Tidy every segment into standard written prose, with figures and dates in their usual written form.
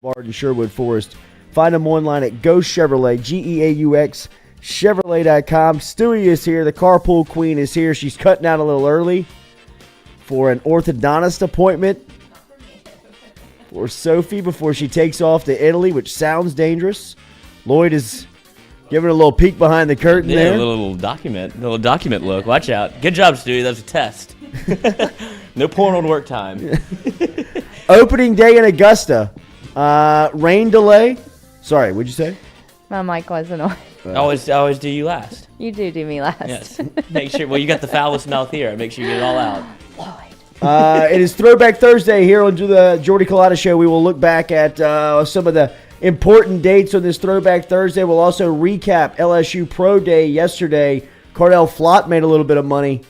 Boulevard in Sherwood Forest. Find them online at Go Chevrolet, Geaux, Chevrolet.com. Stewie is here. The carpool queen is here. She's cutting out a little early for an orthodontist appointment for Sophie before she takes off to Italy, which sounds dangerous. Lloyd is giving a little peek behind the curtain there. A little document look. Watch out. Good job, Stewie. That was a test. No porn on work time. Opening day in Augusta. Rain delay. Sorry, what'd you say? My mic wasn't on. I always do you last. You do me last. Yes. Make sure. Well, you got the foulest mouth here. Make sure you get it all out. It is Throwback Thursday here on the Jordy Culotta Show. We will look back at some of the important dates on this Throwback Thursday. We'll also recap LSU Pro Day yesterday. Cardell Flot made a little bit of money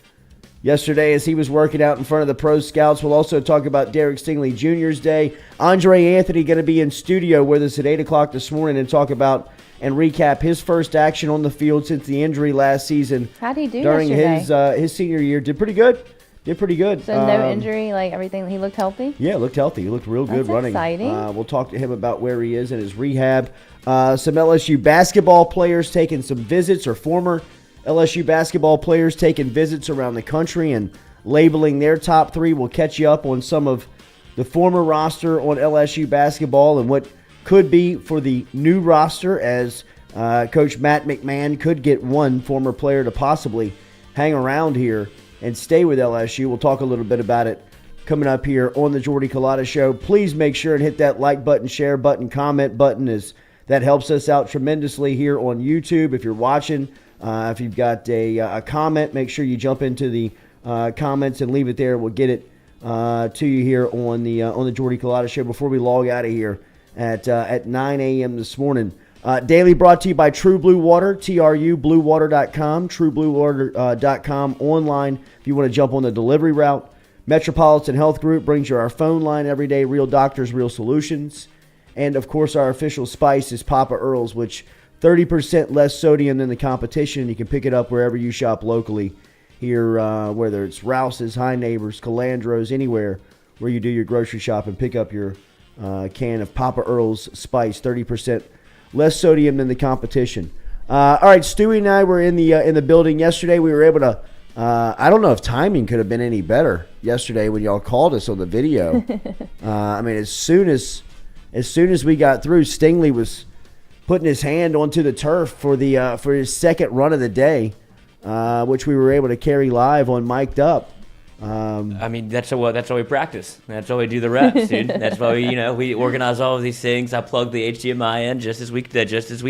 yesterday as he was working out in front of the pro scouts. We'll also talk about Derek Stingley Jr.'s day. Andre Anthony going to be in studio with us at 8 o'clock this morning and talk about and recap his first action on the field since the injury last season. How'd he do during yesterday? his senior year? Did pretty good. So no injury, like everything. He looked healthy? Yeah, looked healthy. He looked real good running. Exciting. We'll talk to him about where he is in his rehab. Some LSU basketball players taking some visits, or former LSU basketball players taking visits around the country and labeling their top three. We'll catch you up on some of the former roster on LSU basketball and what could be for the new roster, as Coach Matt McMahon could get one former player to possibly hang around here and stay with LSU. We'll talk a little bit about it coming up here on the Jordy Culotta Show. Please make sure and hit that like button, share button, comment button, as that helps us out tremendously here on YouTube. If you're watching, if you've got a comment, make sure you jump into the comments and leave it there. We'll get it to you here on the Jordy Culotta Show before we log out of here at 9 a.m. this morning. Daily brought to you by True Blue Water, TRUBluewater.com, TrueBlueWater.com online if you want to jump on the delivery route. Metropolitan Health Group brings you our phone line every day, real doctors, real solutions. And, of course, our official spice is Papa Earl's, which 30% less sodium than the competition. You can pick it up wherever you shop locally here, whether it's Rouse's, High Neighbors, Calandro's, anywhere where you do your grocery shop, and pick up your can of Papa Earl's spice, 30% less sodium than the competition. All right, Stewie and I were in the building yesterday. We were able to, I don't know if timing could have been any better yesterday when y'all called us on the video. I mean, as soon as we got through, Stingley was putting his hand onto the turf for his second run of the day, which we were able to carry live on Mic'd Up. I mean, that's how we practice. That's how we do the reps, dude. That's why we organize all of these things. I plugged the HDMI in just as we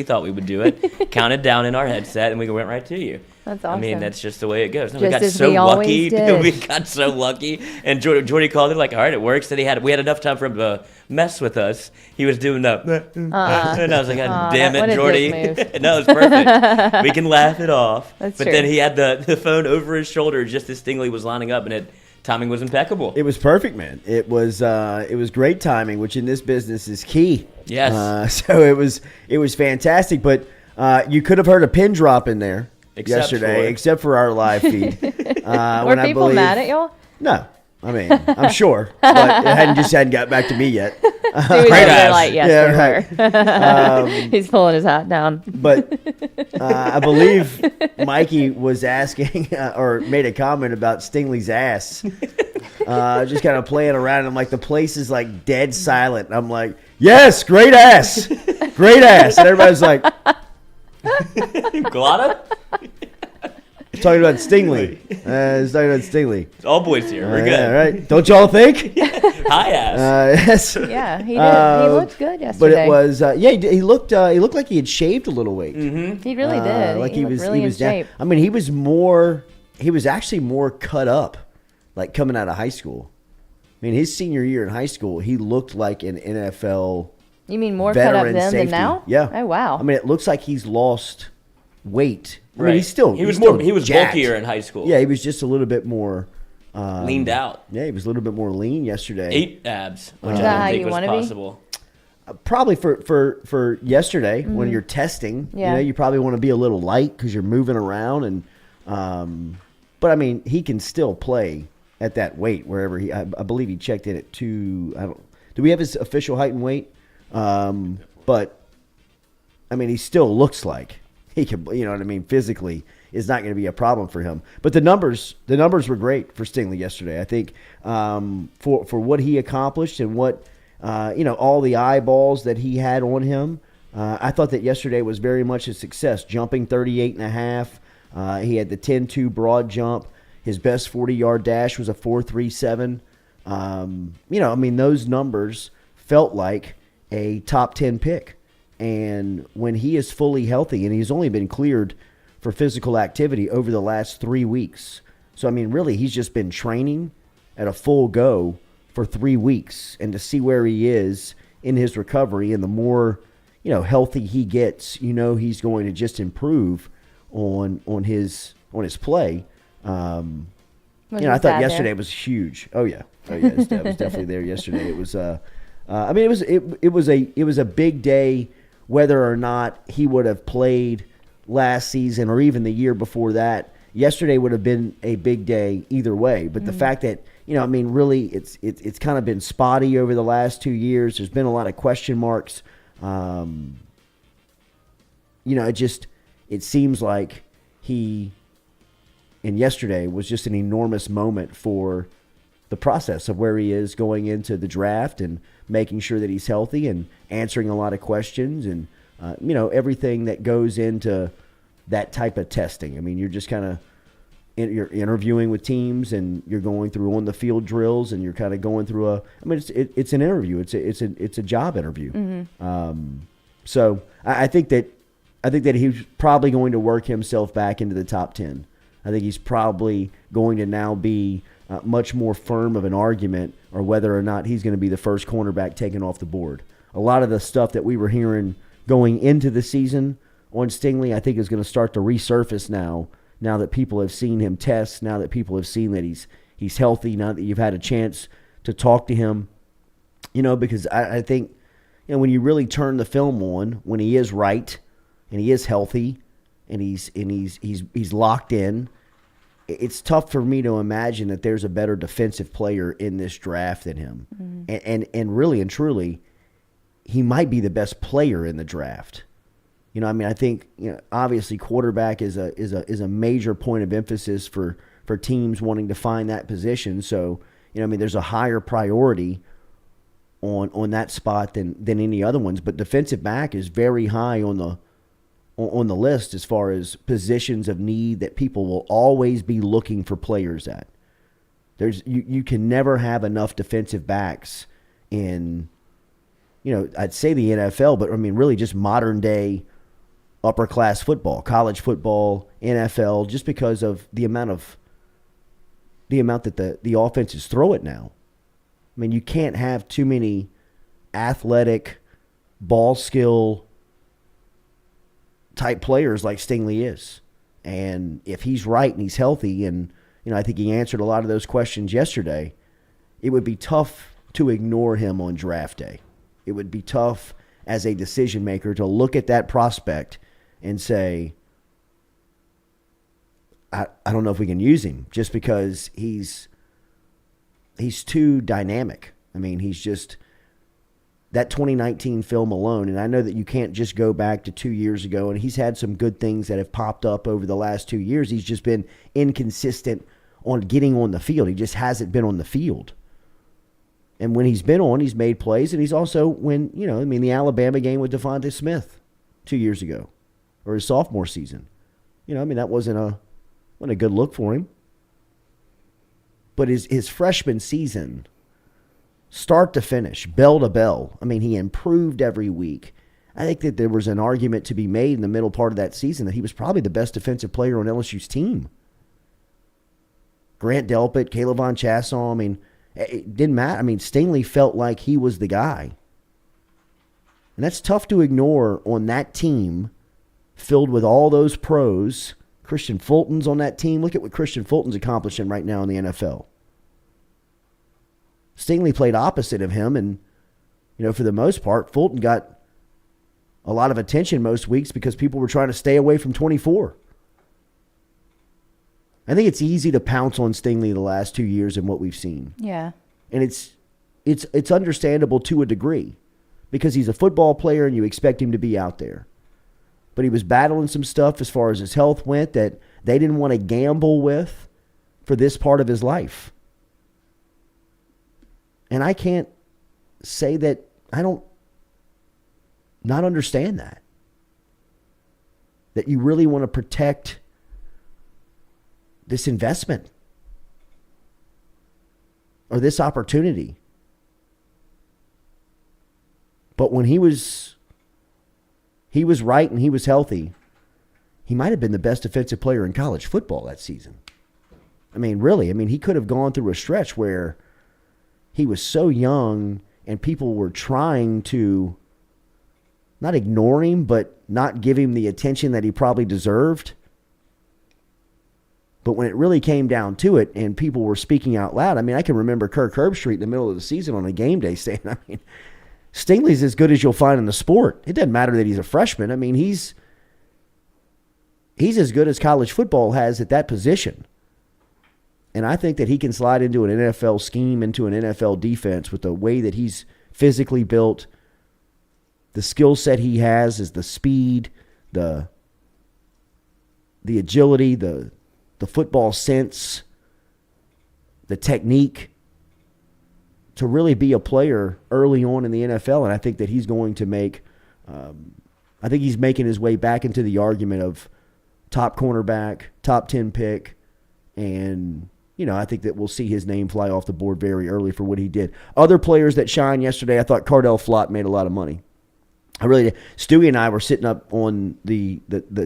thought we would do it. Counted down in our headset, and we went right to you. That's awesome. I mean, that's just the way it goes. We got so lucky. We got so lucky. And Jordy called it like, all right, it works. And we had enough time for him to mess with us. He was doing the, and I was like, God damn it, Jordy. No, it's perfect. We can laugh it off. That's but true. then he had the phone over his shoulder just as Stingley was lining up, and timing was impeccable. It was perfect, man. It was great timing, which in this business is key. Yes. So it was fantastic, but you could have heard a pin drop in there yesterday, except for our live feed. Were people mad at y'all? No. I mean, I'm sure, but it hadn't got back to me yet. Like, yes, right. He's pulling his hat down. But I believe Mikey was asking or made a comment about Stingley's ass. Just kind of playing around. I'm like, the place is like dead silent. I'm like, yes, great ass. Great ass. And everybody's like, Culotta? Talking about Stingley. He's talking about Stingley. It's all boys here. We're good. Yeah, right. Don't y'all think? Hi, ass. Yes. Yeah, he did. He looked good yesterday. But it was, he looked like he had shaved a little weight. Mm-hmm. He really did. Like he was really in shape. I mean, he was actually more cut up, like coming out of high school. I mean, his senior year in high school, he looked like an NFL. You mean more cut up then than now? Yeah. Oh wow. I mean, it looks like he's lost weight. I Right. mean, he was jacked. bulkier in high school. Yeah, he was just a little bit more leaned out. Yeah, he was a little bit more lean yesterday. 8 abs, which Is I that don't how think you was wanna be? possible. Probably for yesterday when you're testing, Yeah. you probably want to be a little light because you're moving around, and but I mean, he can still play at that weight wherever I believe he checked in at 2. Do we have his official height and weight? But, I mean, he still looks like he can, you know what I mean, physically is not going to be a problem for him. But the numbers were great for Stingley yesterday. I think for what he accomplished and what, all the eyeballs that he had on him, I thought that yesterday was very much a success, jumping 38.5. He had the 10-2 broad jump. His best 40-yard dash was a 4.37. Those numbers felt like a top 10 pick. And when he is fully healthy, and he's only been cleared for physical activity over the last 3 weeks. So, I mean, really, he's just been training at a full go for 3 weeks. And to see where he is in his recovery, and the more, healthy he gets, he's going to just improve on his play. I thought yesterday was huge. Oh yeah, his dad was definitely there yesterday. It was, it was a big day, whether or not he would have played last season or even the year before that. Yesterday would have been a big day either way. But the fact that really, it's kind of been spotty over the last 2 years. There's been a lot of question marks. It seems like and yesterday was just an enormous moment for the process of where he is going into the draft and making sure that he's healthy and answering a lot of questions and, everything that goes into that type of testing. I mean, you're just kind of, you're interviewing with teams and you're going through on the field drills and you're kind of going through it's an interview. It's a job interview. Mm-hmm. So I think that he's probably going to work himself back into the top 10. I think he's probably going to now be much more firm of an argument or whether or not he's going to be the first cornerback taken off the board. A lot of the stuff that we were hearing going into the season on Stingley, I think is going to start to resurface now that people have seen him test, now that people have seen that he's healthy, now that you've had a chance to talk to him, because I think, when you really turn the film on, when he is right and he is healthy and he's locked in, it's tough for me to imagine that there's a better defensive player in this draft than him. Mm-hmm. And really and truly, he might be the best player in the draft. I think, obviously quarterback is a major point of emphasis for teams wanting to find that position. So, there's a higher priority on that spot than any other ones. But defensive back is very high on the list as far as positions of need that people will always be looking for players at. You can never have enough defensive backs in, I'd say the NFL, but really just modern day upper class football, college football, NFL, just because of the amount that the offenses throw it now. You can't have too many athletic, ball skill type players like Stingley is. And if he's right and he's healthy, and I think he answered a lot of those questions yesterday, it would be tough to ignore him on draft day. It would be tough as a decision maker to look at that prospect and say, I don't know if we can use him just because he's too dynamic. He's just that 2019 film alone, and I know that you can't just go back to 2 years ago, and he's had some good things that have popped up over the last 2 years. He's just been inconsistent on getting on the field. He just hasn't been on the field. And when he's been on, he's made plays, and he's also the Alabama game with Devontae Smith 2 years ago, or his sophomore season. That wasn't a good look for him. But his freshman season, start to finish, bell to bell, he improved every week. I think that there was an argument to be made in the middle part of that season that he was probably the best defensive player on LSU's team. Grant Delpit, Caleb Von Chassel, it didn't matter. Stingley felt like he was the guy. And that's tough to ignore on that team filled with all those pros. Christian Fulton's on that team. Look at what Christian Fulton's accomplishing right now in the NFL. Stingley played opposite of him, and, for the most part, Fulton got a lot of attention most weeks because people were trying to stay away from 24. I think it's easy to pounce on Stingley the last 2 years and what we've seen. Yeah. And it's understandable to a degree because he's a football player and you expect him to be out there. But he was battling some stuff as far as his health went that they didn't want to gamble with for this part of his life. And I can't say that I don't not understand that. That you really want to protect this investment or this opportunity. But when he was right and he was healthy, he might have been the best defensive player in college football that season. I mean, really. I mean, he could have gone through a stretch where he was so young and people were trying to not ignore him, but not give him the attention that he probably deserved. But when it really came down to it and people were speaking out loud, I mean, I can remember Kirk Herbstreit in the middle of the season on a game day saying, I mean, Stingley's as good as you'll find in the sport. It doesn't matter that he's a freshman. I mean, he's as good as college football has at that position. And I think that he can slide into an NFL scheme, into an NFL defense with the way that he's physically built. The skill set he has is the speed, the agility, the football sense, the technique to really be a player early on in the NFL. And I think that he's going to make, I think he's making his way back into the argument of top cornerback, top 10 pick. And, you know, I think that we'll see his name fly off the board very early for what he did. Other players that shine yesterday, I thought Cardell Flot made a lot of money. I really did. Stewie and I were sitting up on the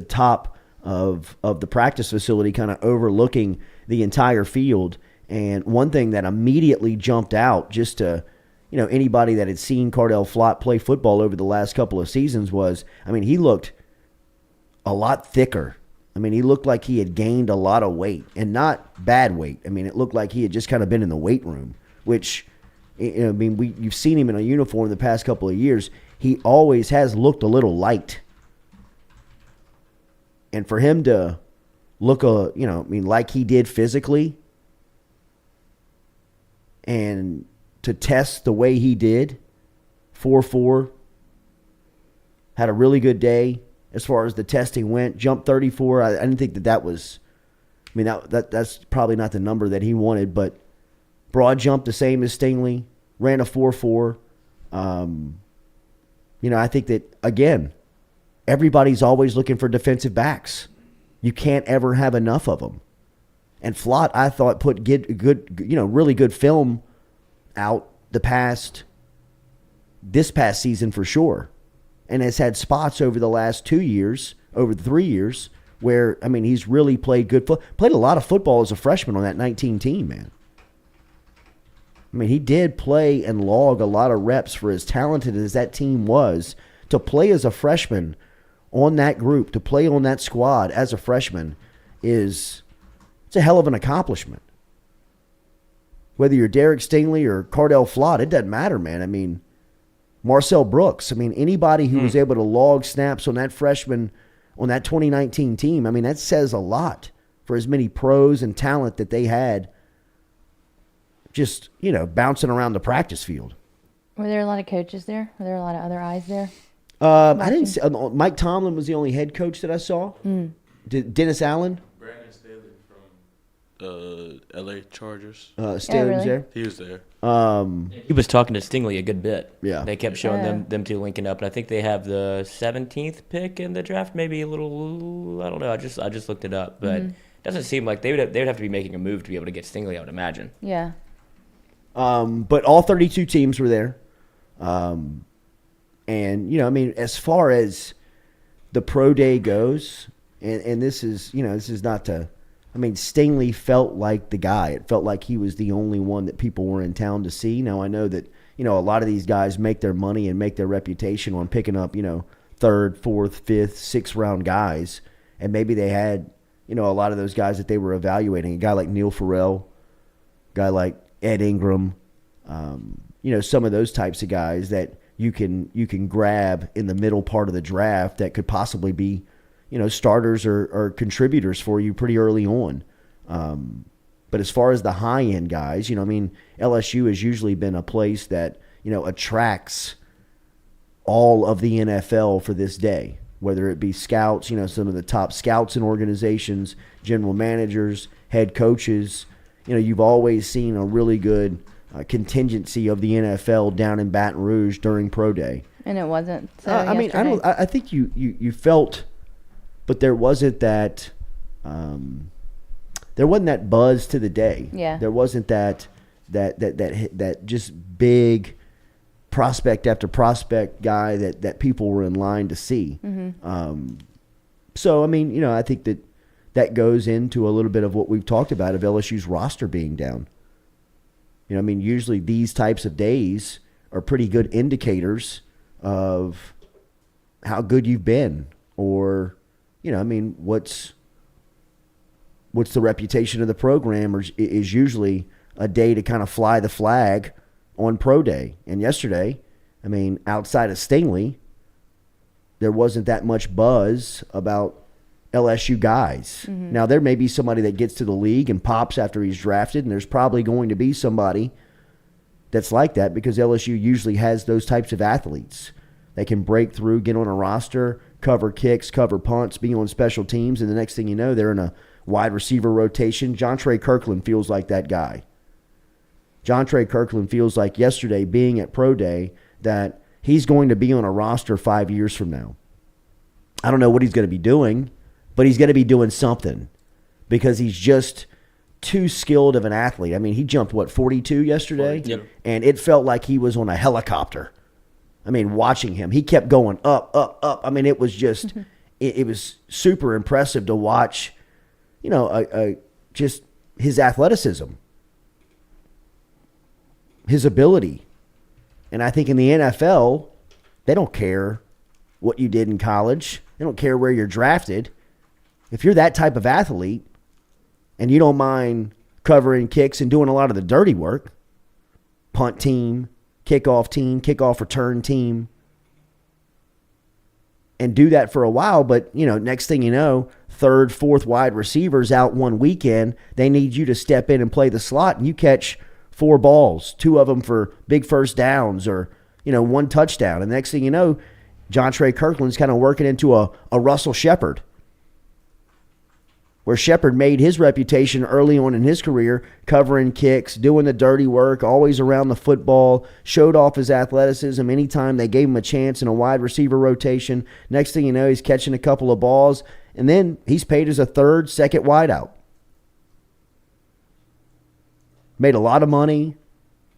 top of the practice facility, kind of overlooking the entire field. And one thing that immediately jumped out just to, you know, anybody that had seen Cardell Flot play football over the last couple of seasons was, I mean, he looked a lot thicker. I mean, he looked like he had gained a lot of weight, and not bad weight. I mean, it looked like he had just kind of been in the weight room, which, you know, I mean, you've seen him in a uniform the past couple of years. He always has looked a little light. And for him to look, you know, I mean, like he did physically, and to test the way he did, 4.4, had a really good day as far as the testing went, jumped 34. I didn't think that was, I mean, that's probably not the number that he wanted, but broad jump the same as Stingley, ran a 4.4. You know, I think that, again, everybody's always looking for defensive backs. You can't ever have enough of them. And Flot, I thought, put good, you know, really good film out this past season for sure. And has had spots over the last 2 years, over the 3 years, where, I mean, he's really played good played a lot of football as a freshman on that 19 team, man. I mean, he did play and log a lot of reps for as talented as that team was. To play as a freshman on that group, to play on that squad as a freshman it's a hell of an accomplishment. Whether you're Derek Stingley or Cardell Flot, it doesn't matter, man. I mean, Marcel Brooks, I mean, anybody who was able to log snaps on that freshman, on that 2019 team, I mean, that says a lot for as many pros and talent that they had just, you know, bouncing around the practice field. Were there a lot of coaches there? Were there a lot of other eyes there? I didn't see, Mike Tomlin was the only head coach that I saw. Dennis Allen? Brandon Staley from LA Chargers. Staley was really? there? He was there. He was talking to Stingley a good bit. Yeah. They kept showing them two linking up, and I think they have the 17th pick in the draft, maybe a little, I don't know. I just looked it up, but it doesn't seem like they would have to be making a move to be able to get Stingley, I would imagine. Yeah. But all 32 teams were there. And, you know, I mean, as far as the pro day goes, and this is, you know, this is not to, I mean, Stingley felt like the guy. It felt like he was the only one that people were in town to see. Now, I know that, you know, a lot of these guys make their money and make their reputation on picking up, you know, 3rd, 4th, 5th, 6th round guys. And maybe they had, you know, a lot of those guys that they were evaluating. A guy like Neil Farrell, a guy like Ed Ingram, you know, some of those types of guys that you can grab in the middle part of the draft that could possibly be, you know, starters or contributors for you pretty early on. But as far as the high-end guys, you know, I mean, LSU has usually been a place that, you know, attracts all of the NFL for this day, whether it be scouts, some of the top scouts in organizations, general managers, head coaches. You've always seen a really good contingency of the NFL down in Baton Rouge during Pro Day. And it wasn't. So I think you felt, but there wasn't that. There wasn't that buzz to the day. Yeah. There wasn't that just big prospect after prospect guy that people were in line to see. Mm-hmm. So I think that goes into a little bit of what we've talked about of LSU's roster being down. Usually these types of days are pretty good indicators of how good you've been, or what's the reputation of the program, or is usually a day to kind of fly the flag on Pro Day. And yesterday, outside of Stingley, there wasn't that much buzz about LSU guys. Mm-hmm. Now, there may be somebody that gets to the league and pops after he's drafted, and there's probably going to be somebody that's like that because LSU usually has those types of athletes. They can break through, get on a roster, cover kicks, cover punts, be on special teams, and the next thing you know, they're in a wide receiver rotation. Jontre Kirkland feels like that guy. Jontre Kirkland feels like yesterday being at Pro Day that he's going to be on a roster 5 years from now. I don't know what he's going to be doing, but he's going to be doing something because he's just too skilled of an athlete. He jumped, 42 yesterday? 42. Yep. And it felt like he was on a helicopter. Watching him, he kept going up, up, up. It was just, it was super impressive to watch, just his athleticism, his ability. And I think in the NFL, they don't care what you did in college. They don't care where you're drafted. If you're that type of athlete and you don't mind covering kicks and doing a lot of the dirty work, punt team, kickoff return team, and do that for a while, but, next thing you know, third, fourth wide receivers out one weekend, they need you to step in and play the slot, and you catch 4 balls, 2 of them for big first downs or, 1 touchdown. And the next thing you know, Jontre Kirkland's kind of working into a Russell Shepard, where Shepard made his reputation early on in his career, covering kicks, doing the dirty work, always around the football, showed off his athleticism anytime they gave him a chance in a wide receiver rotation. Next thing you know, he's catching a couple of balls, and then he's paid as a third, second wideout. Made a lot of money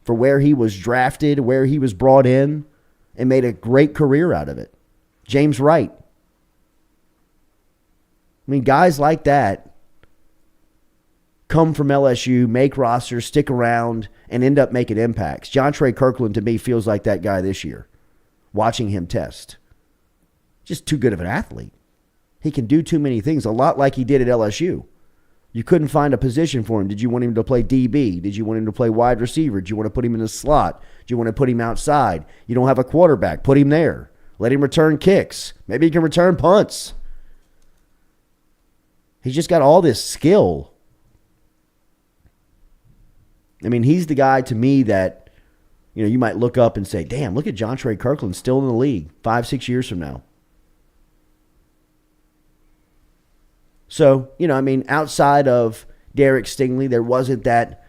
for where he was drafted, where he was brought in, and made a great career out of it. James Wright. Guys like that come from LSU, make rosters, stick around, and end up making impacts. Jontre Kirkland, to me, feels like that guy this year, watching him test. Just too good of an athlete. He can do too many things, a lot like he did at LSU. You couldn't find a position for him. Did you want him to play DB? Did you want him to play wide receiver? Did you want to put him in the slot? Did you want to put him outside? You don't have a quarterback. Put him there. Let him return kicks. Maybe he can return punts. He's just got all this skill. He's the guy to me that, you might look up and say, damn, look at Jontre Kirkland still in the league 5-6 years from now. So, outside of Derek Stingley, there wasn't that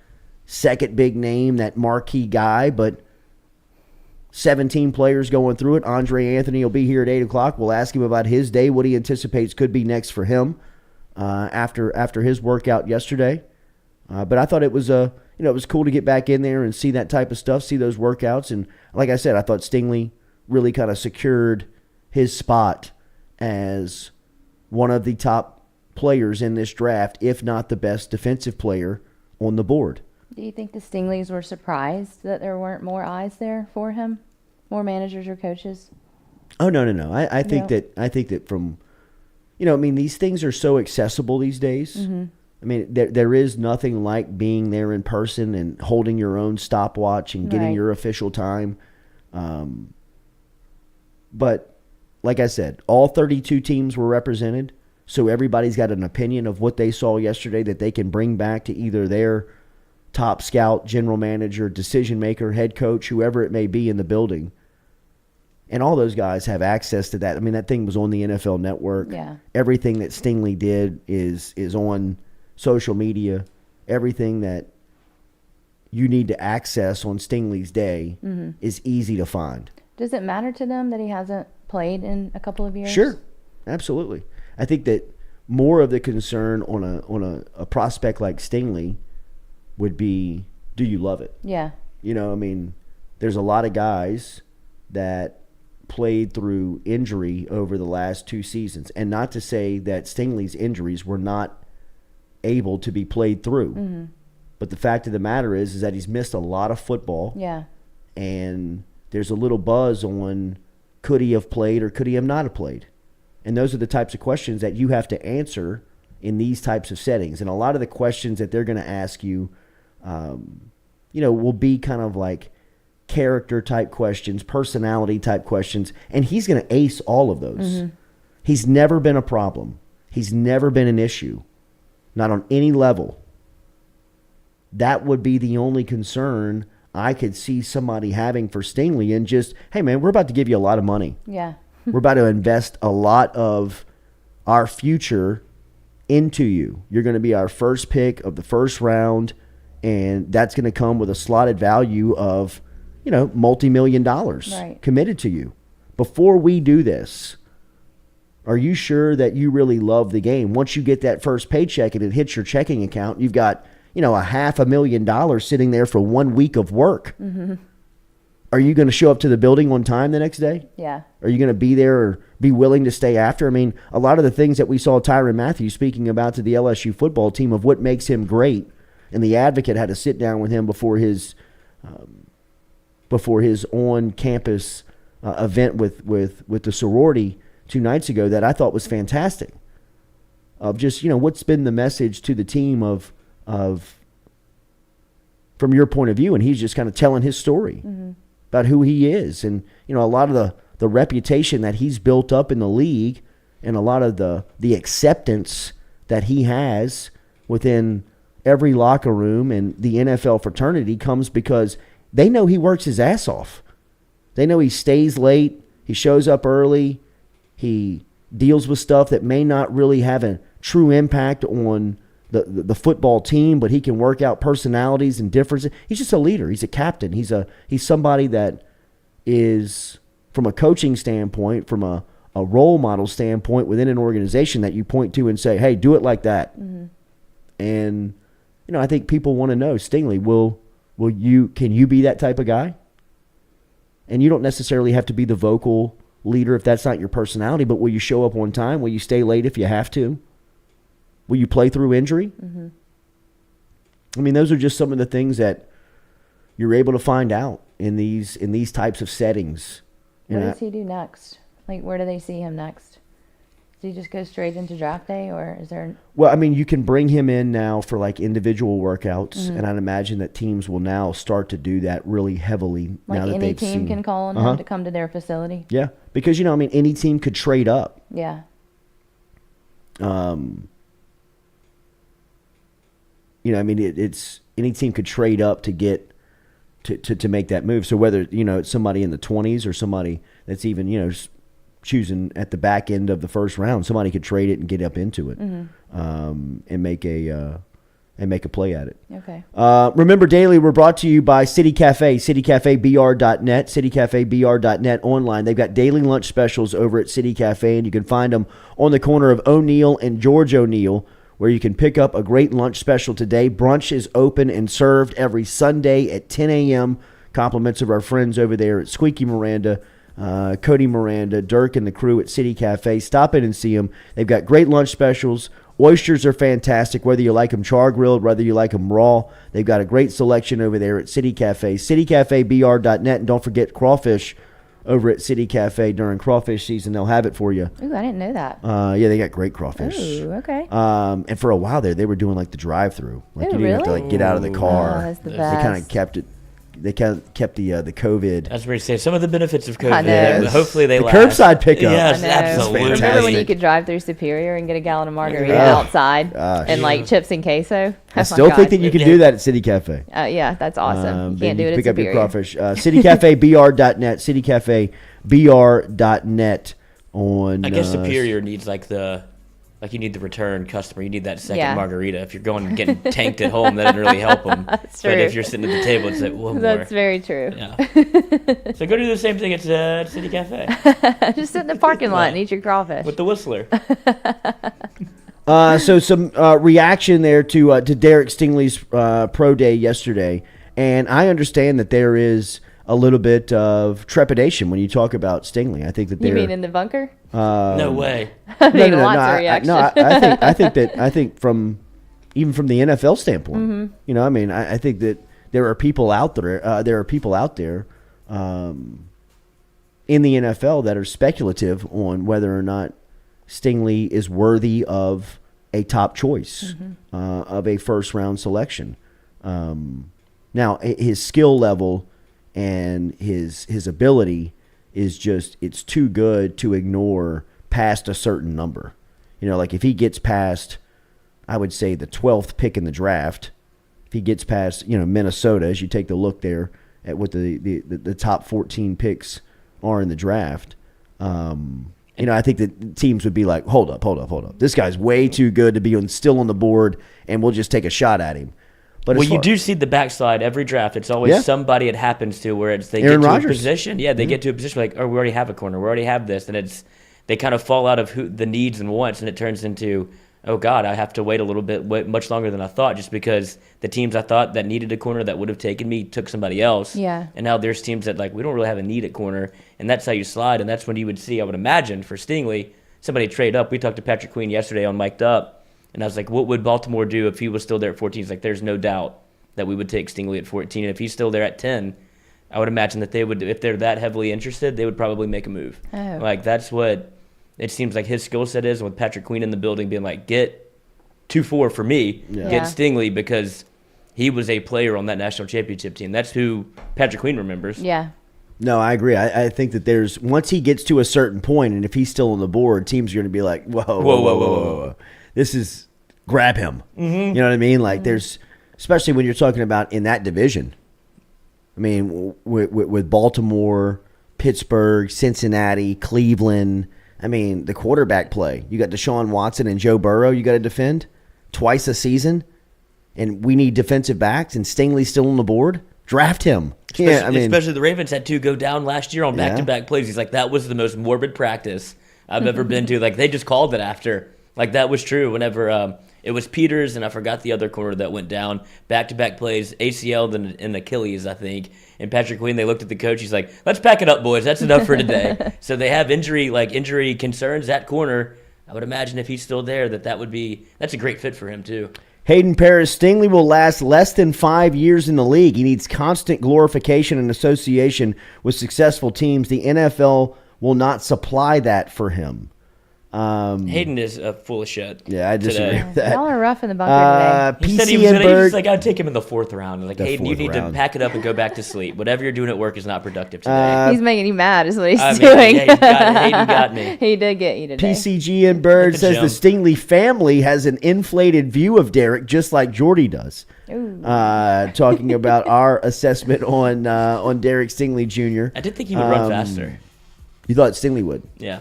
second big name, that marquee guy, but 17 players going through it. Andre Anthony will be here at 8 o'clock. We'll ask him about his day, what he anticipates could be next for him. After his workout yesterday. But I thought it was it was cool to get back in there and see that type of stuff, see those workouts. And like I said, I thought Stingley really kind of secured his spot as one of the top players in this draft, if not the best defensive player on the board. Do you think the Stingleys were surprised that there weren't more eyes there for him? More managers or coaches? Oh, no. I think that from... these things are so accessible these days. Mm-hmm. There is nothing like being there in person and holding your own stopwatch and getting your official time. But like I said, all 32 teams were represented, so everybody's got an opinion of what they saw yesterday that they can bring back to either their top scout, general manager, decision maker, head coach, whoever it may be in the building. And all those guys have access to that. I mean, that thing was on the NFL Network. Yeah. Everything that Stingley did is on social media. Everything that you need to access on Stingley's day is easy to find. Does it matter to them that he hasn't played in a couple of years? Sure, absolutely. I think that more of the concern on a prospect like Stingley would be, do you love it? Yeah. You know, I mean, there's a lot of guys that played through injury over the last 2 seasons. And not to say that Stingley's injuries were not able to be played through. But the fact of the matter is that he's missed a lot of football. Yeah. And there's a little buzz on could he have played or could he have not have played? And those are the types of questions that you have to answer in these types of settings. And a lot of the questions that they're going to ask you, will be kind of like character type questions, personality type questions, and he's going to ace all of those. He's never been a problem. He's never been an issue, not on any level. That would be the only concern I could see somebody having for Stingley, and just, hey man, we're about to give you a lot of money. Yeah. We're about to invest a lot of our future into you. You're going to be our first pick of the first round, and that's going to come with a slotted value of, multi-million dollars committed to you. Before we do this, are you sure that you really love the game? Once you get that first paycheck and it hits your checking account, you've got, $500,000 sitting there for 1 week of work. Are you going to show up to the building on time the next day? Yeah. Are you going to be there or be willing to stay after? I mean, a lot of the things that we saw Tyrann Mathieu speaking about to the LSU football team of what makes him great, and the Advocate had to sit down with him before his on-campus event with the sorority 2 nights ago, that I thought was fantastic. Of just, what's been the message to the team of from your point of view, and he's just kind of telling his story about who he is, and a lot of the reputation that he's built up in the league, and a lot of the acceptance that he has within every locker room and the NFL fraternity comes because they know he works his ass off. They know he stays late, he shows up early, he deals with stuff that may not really have a true impact on the football team, but he can work out personalities and differences. He's just a leader. He's a captain. He's somebody that is, from a coaching standpoint, from a role model standpoint within an organization, that you point to and say, hey, do it like that. And, I think people want to know, Stingley, can you be that type of guy? And you don't necessarily have to be the vocal leader if that's not your personality, but will you show up on time? Will you stay late if you have to? Will you play through injury? I mean, those are just some of the things that you're able to find out in these types of settings. What does he do next? Like, where do they see him next? Does he just go straight into draft day, or is there? Well, I mean, you can bring him in now for like individual workouts, and I'd imagine that teams will now start to do that really heavily. Like now that any they've team seen. can call on him to come to their facility. Yeah, because any team could trade up. Yeah. It's any team could trade up to get to make that move. So whether it's somebody in the 20s or somebody that's even choosing at the back end of the first round, somebody could trade it and get up into it, and make a play at it. Okay. Remember, daily we're brought to you by City Cafe, citycafebr.net, citycafebr.net online. They've got daily lunch specials over at City Cafe, and you can find them on the corner of O'Neill and George O'Neill, where you can pick up a great lunch special today. Brunch is open and served every Sunday at 10 a.m. Compliments of our friends over there at Squeaky Miranda, Cody Miranda, Dirk, and the crew at City Cafe. Stop in and see them. They've got great lunch specials. Oysters are fantastic, whether you like them char-grilled, whether you like them raw. They've got a great selection over there at City Cafe. citycafebr.net, and don't forget crawfish over at City Cafe during crawfish season. They'll have it for you. Ooh, I didn't know that. Yeah, they got great crawfish. Ooh, okay. And for a while there, they were doing like the drive-through. Like Ooh, you didn't have to really? like get out of the car. Oh, that's the They best. kind of kept it they kept the COVID. That's what to say. Some of the benefits of COVID. I know. Hopefully they the last. curbside pickup. Yes, I know. absolutely. Remember when you could drive through Superior and get a gallon of margarita Yeah. outside and like chips and queso? I still think that you can do that at City Cafe. Yeah, that's awesome. You can't do it at Pick up your Superior. crawfish. CityCafeBR.net. CityCafeBR.net on. I guess Superior needs you need the return customer. You need that second margarita. If you're going and getting tanked at home, that doesn't really help them. That's but true. if you're sitting at the table, it's like one more. That's very true. Yeah. So go do the same thing at City Cafe Just sit in the parking lot and eat your crawfish. with the Whistler. So some reaction there to Derek Stingley's pro day yesterday, and I understand that there is a little bit of trepidation when you talk about Stingley. I think that You mean in the bunker? No way. I mean, lots of reaction. I think from even from the NFL standpoint, I think that there are people out there. In the NFL that are speculative on whether or not Stingley is worthy of a top choice, of a first round selection. Now his skill level and his ability is it's too good to ignore past a certain number. Like if he gets past, I would say the 12th pick in the draft, if he gets past, Minnesota, as you take the look there at what the top 14 picks are in the draft, I think that teams would be like, hold up. This guy's way too good to be still on the board, and we'll just take a shot at him. But you do see the backslide every draft. It's always somebody it happens to where they Aaron get to Rodgers. a position. Yeah, they get to a position like, oh, we already have a corner. We already have this. And they kind of fall out of the needs and wants, and it turns into, oh, God, I have to wait a little bit, much longer than I thought, just because the teams I thought that needed a corner that would have taken me took somebody else. Yeah. And now there's teams that, we don't really have a need at corner, and that's how you slide. And that's when you would see, I would imagine, for Stingley, somebody trade up. We talked to Patrick Queen yesterday on Mic'd Up, and I was like, what would Baltimore do if he was still there at 14? He's like, there's no doubt that we would take Stingley at 14. And if he's still there at 10, I would imagine that they would, if they're that heavily interested, they would probably make a move. Oh. That's what it seems like his skill set is, with Patrick Queen in the building being like, get 2-4 for me, get Stingley, because he was a player on that national championship team. That's who Patrick Queen remembers. Yeah. No, I agree. I think that once he gets to a certain point, and if he's still on the board, teams are going to be like, whoa. This is, grab him. You know what I mean? There's, especially when you're talking about in that division. I mean, with Baltimore, Pittsburgh, Cincinnati, Cleveland. I mean, the quarterback play. You got Deshaun Watson and Joe Burrow you got to defend twice a season, and we need defensive backs, and Stingley's still on the board. Draft him. Especially the Ravens had 2 go down last year on back-to-back plays. He's like, that was the most morbid practice I've ever been to. They just called it after. That was true whenever it was Peters, and I forgot the other corner that went down. Back-to-back plays, ACL and Achilles, I think. And Patrick Queen, they looked at the coach. He's like, let's pack it up, boys. That's enough for today. So they have injury concerns at corner. I would imagine if he's still there, that's a great fit for him too. Hayden Paris, Stingley will last less than 5 years in the league. He needs constant glorification and association with successful teams. The NFL will not supply that for him. Hayden is full of shit. Yeah, I disagree with that. Y'all are rough in the bunker today. He said he was like, I'd take him in the 4th round. Hayden, you need round. to pack it up and go back to sleep. Whatever you're doing at work is not productive today. He's making you mad is what he's doing. Yeah, Hayden got me. He did get you today. PCG and Bird the says gym. the Stingley family has an inflated view of Derek, just like Jordy does. Talking about our assessment on Derek Stingley Jr. I did think he would run faster. You thought Stingley would? Yeah.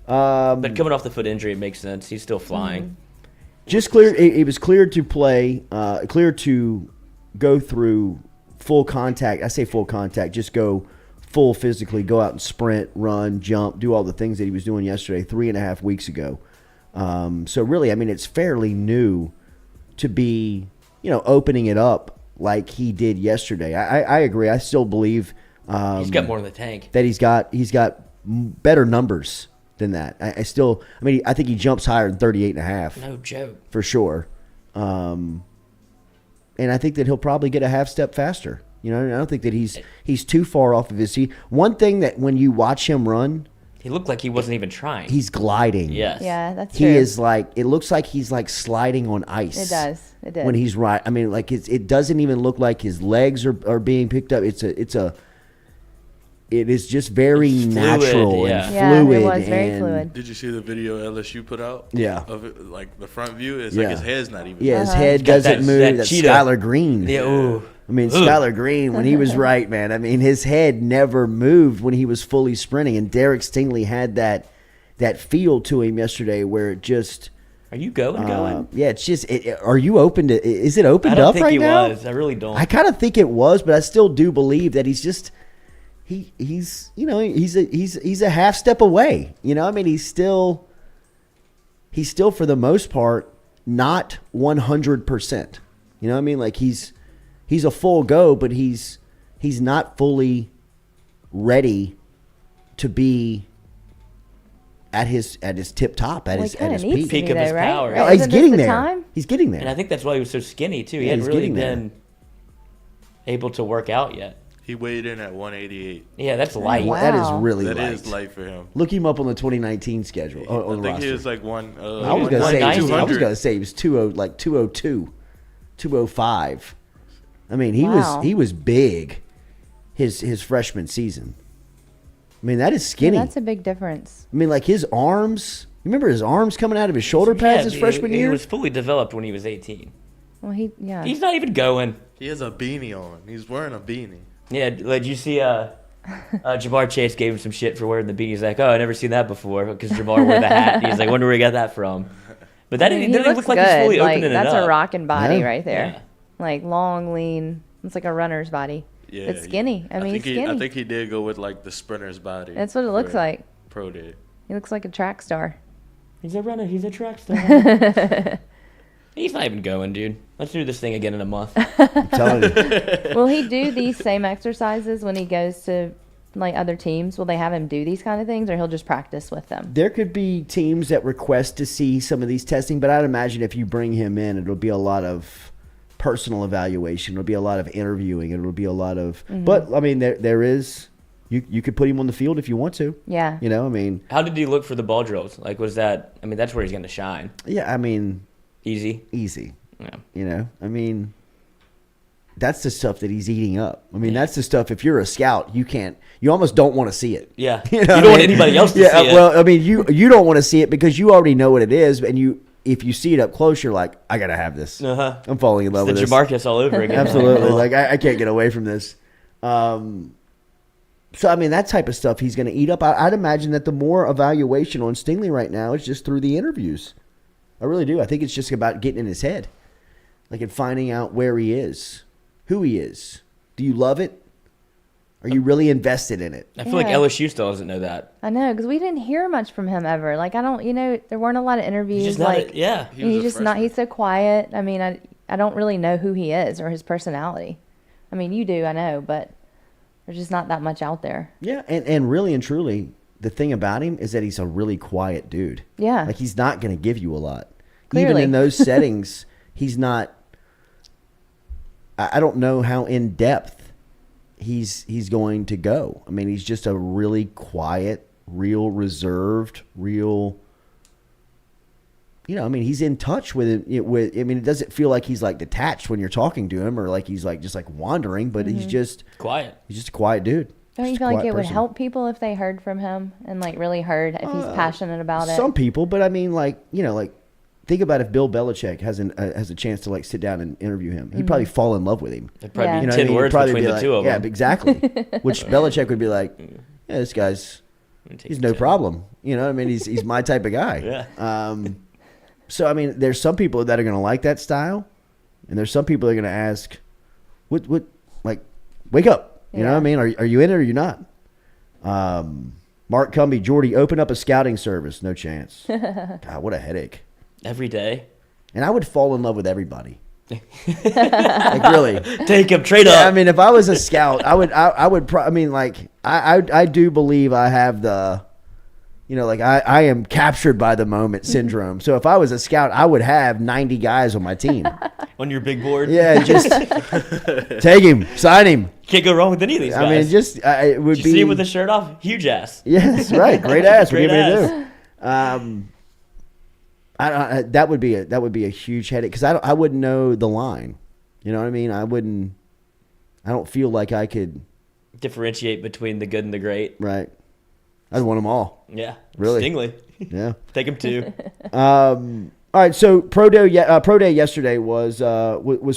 But coming off the foot injury, it makes sense. He's still flying. Just clear. It was cleared to play. Clear to go through full contact. I say full contact. Just go full physically. Go out and sprint, run, jump, do all the things that he was doing yesterday, 3.5 weeks ago. So really, I mean, it's fairly new to be, opening it up like he did yesterday. I agree. I still believe He's got more in the tank. that he's got better numbers than that. I think he jumps higher than 38.5. No joke. For sure. And I think that he'll probably get a half step faster. I don't think that he's too far off of his seat. One thing that when you watch him run, He looked like he wasn't even trying. He's gliding. Yes. Yeah, that's true. He is like, it looks like he's like sliding on ice. It does. It did. When he's right. I mean, like it doesn't even look like his legs are being picked up. It is just very It's fluid, natural yeah. and Yeah, fluid. it was very and- fluid. Did you see the video LSU put out? Yeah. Of it, like the front view, it's Yeah. like his head's not even. Yeah, his Uh-huh. head got doesn't that- move. that That's cheetah. Skylar Green. Yeah, ooh. I mean, Ugh. Skylar Green, when he was right, man, I mean, his head never moved when he was fully sprinting. And Derek Stingley had that feel to him yesterday where it just... Are you going? yeah, it's just... are you open to... Is it opened I don't up think right he now? was. I really don't. I kind of think it was, but I still do believe that he's just... He's you know, he's a half step away. You know, I mean, he's still for the most part not 100%. You know what I mean? Like he's a full go, but he's not fully ready to be at his tip top, at Well, his he kinda at his needs peak. to Peak be of his though, right? power. Right? No, he's Isn't this getting the there. time? He's getting there. And I think that's why he was so skinny too. He Yeah, hadn't he's really getting there. been able to work out yet. He weighed in at 188. Yeah, that's light. Wow. That is really That light. is light for him. Look him up on the 2019 schedule. On I the think roster. he was like one. I was gonna say 190. he was 202, 205. I mean, Wow. he was big his freshman season. I mean, that is skinny. Yeah, that's a big difference. I mean, like his arms. Remember his arms coming out of his shoulder pads his freshman he year? was fully developed when he was 18. Well, yeah. He's not even going. He has a beanie on. He's wearing a beanie. Yeah, like you see, Jamar Chase gave him some shit for wearing the beanie. He's like, "Oh, I never seen that before," because Jamar wore the hat. He's like, "Wonder where he got that from." But that I mean, didn't he look looks like he's good. fully Like, opening it that's up. a rockin' body Yeah. right there. Yeah. Like long, lean. It's like a runner's body. Yeah, It's skinny. I mean, think he's skinny. I think he did go with like the sprinter's body. That's what it looks for like. Pro Day. He looks like a track star. He's a runner. He's a track star. He's not even going, dude. Let's do this thing again in a month. I'm telling you. Will he do these same exercises when he goes to like other teams? Will they have him do these kind of things, or he'll just practice with them? There could be teams that request to see some of these testing, but I'd imagine if you bring him in, it'll be a lot of personal evaluation. It'll be a lot of interviewing. It'll be a lot of. But I mean, there is. You could put him on the field if you want to. Yeah. You know, I mean. How did he look for the ball drills? Like, was that? I mean, that's where he's going to shine. Yeah, I mean, Easy. easy. Yeah. You know, I mean, that's the stuff that he's eating up. I mean, that's the stuff. If you're a scout, you almost don't want to see it. Yeah. You You know don't what want I mean? anybody else to Yeah, see it. well, I mean, you don't want to see it because you already know what it is, and if you see it up close, you're like, I gotta have this. Uh-huh. I'm falling in love It's with the this. Jamarcus all over again. Absolutely, like I can't get away from this. So I mean, that type of stuff he's going to eat up. I'd imagine that the more evaluation on Stingley right now is just through the interviews. I really do. I think it's just about getting in his head, like and finding out where he is, who he is. Do you love it? Are you really invested in it? I feel like Yeah. LSU still doesn't know that. I know, because we didn't hear much from him ever. Like, I don't, there weren't a lot of interviews. He's just not. Like, Yeah. He was he's a just not. freshman. He's so quiet. I mean, I don't really know who he is or his personality. I mean, you do, I know, but there's just not that much out there. Yeah, and really and truly, the thing about him is that he's a really quiet dude. Yeah. Like he's not going to give you a lot. Clearly. Even in those settings, he's not. I don't know how in depth he's going to go. I mean, he's just a really quiet, real reserved, real. You know, I mean, he's in touch with it. I mean, it doesn't feel like he's like detached when you're talking to him, or like he's like just like wandering. But he's just Quiet. a quiet dude. Don't you Just a feel like quiet it would person. help people if they heard from him and like really heard if he's passionate about it? Some people, but I mean, like think about if Bill Belichick has a chance to like sit down and interview him, he'd probably fall in love with him. There'd probably Yeah. be You know, 10 He'd words probably between be the like, two of yeah, them. exactly. Which Belichick would be like, yeah, this guy's he's no problem. You know, I mean, he's my type of guy. Yeah. So I mean, there's some people that are going to like that style, and there's some people that are going to ask, what, like, wake up. You know what I mean? Are you in it or are you not? Mark Cumbie, Jordy, open up a scouting service. No chance. God, what a headache. Every day. And I would fall in love with everybody. Like really. Take him, trade Yeah, up. I mean, if I was a scout, I would. I do believe I have the, like I am captured by the moment syndrome. So if I was a scout, I would have 90 guys on my team. On your big board. Yeah, just take him, sign him. Can't go wrong with any of these guys. I mean, just it would Did be. you see him with the shirt off? Huge ass. Yes, right. Great ass. Great What do you ass. want me to do? That would be a huge headache because I wouldn't know the line. You know what I mean? I don't feel like I could Differentiate between the good and the great. Right. I'd want them all. Yeah. Really? Stingley. Yeah. Take him too. All right. So pro day yesterday was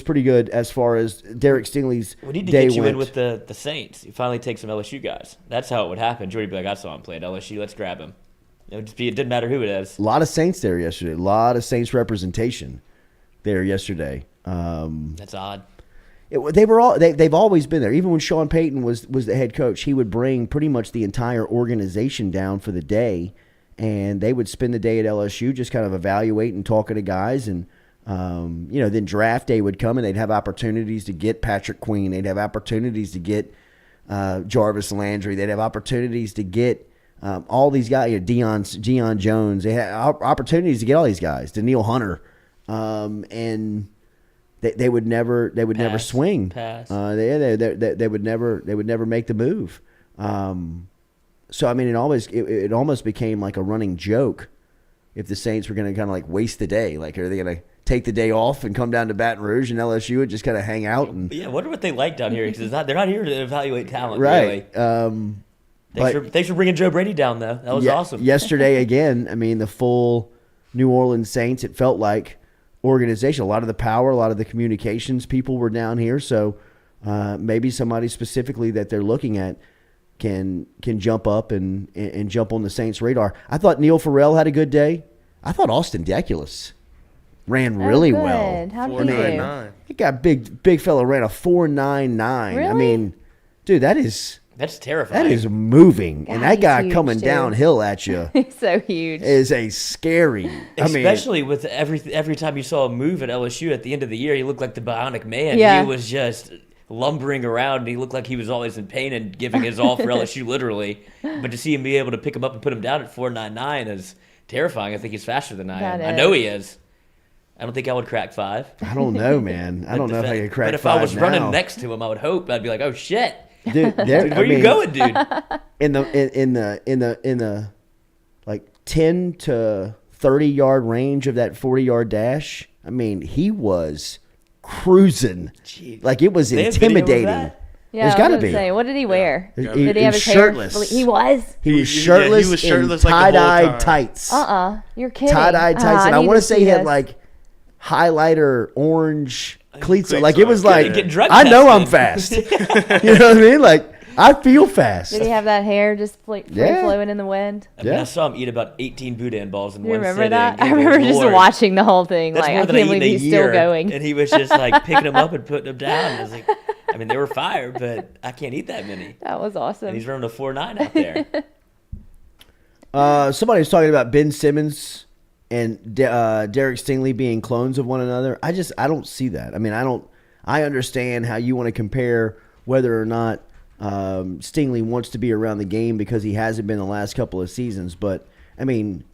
pretty good as far as Derek Stingley's We need to day get you went. in with the Saints. You finally take some LSU guys. That's how it would happen. Jordy would be like, I saw him play at LSU. Let's grab him. It didn't matter who it is. A lot of Saints there yesterday. A lot of Saints representation there yesterday. That's odd. They've always been there. Even when Sean Payton was the head coach, he would bring pretty much the entire organization down for the day, and they would spend the day at LSU just kind of evaluating and talking to guys. And then draft day would come, and they'd have opportunities to get Patrick Queen. They'd have opportunities to get Jarvis Landry. They'd have opportunities to get all these guys. Deion Jones. They had opportunities to get all these guys. Daniil Hunter, and they would never swing. Pass. They would never make the move. So I mean, it almost became like a running joke if the Saints were going to kind of like waste the day. Like, are they going to take the day off and come down to Baton Rouge and LSU would just kind of hang out? And Yeah, I wonder what they like down here because they're not here to evaluate talent. right. Really. Thanks for bringing Joe Brady down though. That was awesome. Yesterday again, I mean, the full New Orleans Saints. It felt like organization. A lot of the power, a lot of the communications people were down here. So maybe somebody specifically that they're looking at can jump up and jump on the Saints' radar. I thought Neil Farrell had a good day. I thought Austin Deculus ran really good. well. How'd he 4.99. He got big fella ran a 4.99. Really? I mean, dude, that's terrifying. that is moving, and God, that guy he's huge, coming too. downhill at you He's so huge. is a scary. Especially with every time you saw him move at LSU at the end of the year, he looked like the Bionic Man. Yeah. He was just lumbering around, and he looked like he was always in pain and giving his all for LSU, literally. But to see him be able to pick him up and put him down at 4.99 is terrifying. I think he's faster than I am. That I know is. he is. I don't think I would crack 5. I don't know, man. I don't know if I could crack But if 5 I was now. running next to him, I would hope I'd be like, "Oh shit, Dude, where are you going, dude?" in the like 10 to 30 yard range of that 40-yard dash? I mean, he was cruising. Jeez. Like it was They have video of intimidating. that? Yeah, There's I got to was gonna be. say, what did he wear? He Did he have was his hair? shirtless. He was. He was Yeah, shirtless, he was shirtless in like the whole tie-dyed time. tights. You're kidding. Tie-dyed tights. And I need want to say see he had this. like highlighter orange cleats. Cleats Like it on. was Yeah, like, get drug I know I'm tested. fast. You know what I mean? Like I feel fast. Did he have that hair just free Yeah. flowing in the wind? I mean, Yeah. I saw him eat about 18 boudin balls in You one remember sitting. that? I Good remember just Lord. watching the whole thing. That's like, more I than can't I eat believe in a he's year. still going. And he was just like picking them up and putting them down. I was like, I mean, they were fire, but I can't eat that many. That was awesome. And he's running a 4.9 out there. Somebody was talking about Ben Simmons and Derek Stingley being clones of one another. I don't see that. I mean, I understand how you want to compare whether or not Stingley wants to be around the game because he hasn't been the last couple of seasons. But, I mean,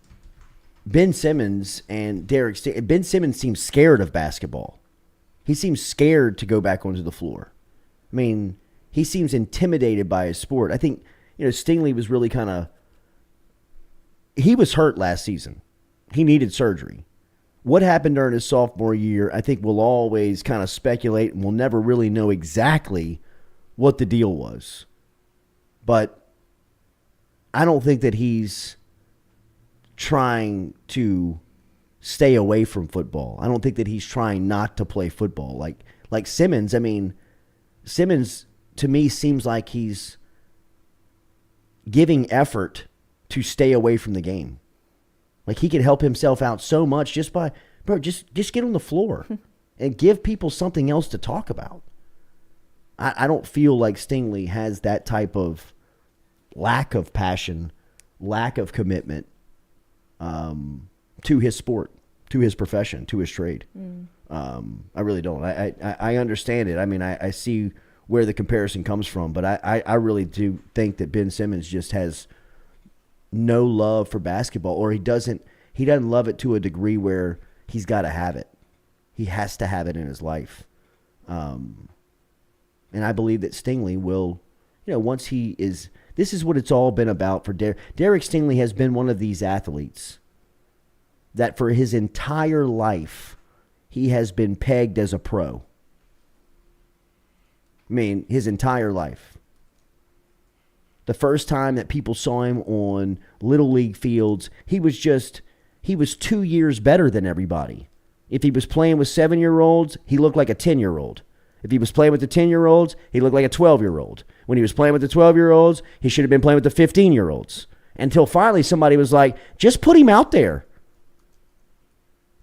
Ben Simmons and Derek Stingley, Ben Simmons seems scared of basketball. He seems scared to go back onto the floor. I mean, he seems intimidated by his sport. I think, Stingley was really kind of, he was hurt last season. He needed surgery. What happened during his sophomore year, I think we'll always kind of speculate and we'll never really know exactly what the deal was. But I don't think that he's trying to stay away from football. I don't think that he's trying not to play football. Like Simmons, I mean, Simmons to me seems like he's giving effort to stay away from the game. Like he could help himself out so much just by, just get on the floor and give people something else to talk about. I don't feel like Stingley has that type of lack of passion, lack of commitment to his sport, to his profession, to his trade. I really don't. I understand it. I mean, I see where the comparison comes from, but I really do think that Ben Simmons just has no love for basketball, or he doesn't love it to a degree where he's got to have it. He has to have it in his life. And I believe that Stingley will, once he is, this is what it's all been about for Derek. Derek Stingley has been one of these athletes that for his entire life, he has been pegged as a pro. I mean, his entire life. The first time that people saw him on Little League fields, he was 2 years better than everybody. If he was playing with 7-year-olds, he looked like a 10-year-old. If he was playing with the 10-year-olds, he looked like a 12-year-old. When he was playing with the 12-year-olds, he should have been playing with the 15-year-olds. Until finally somebody was like, just put him out there.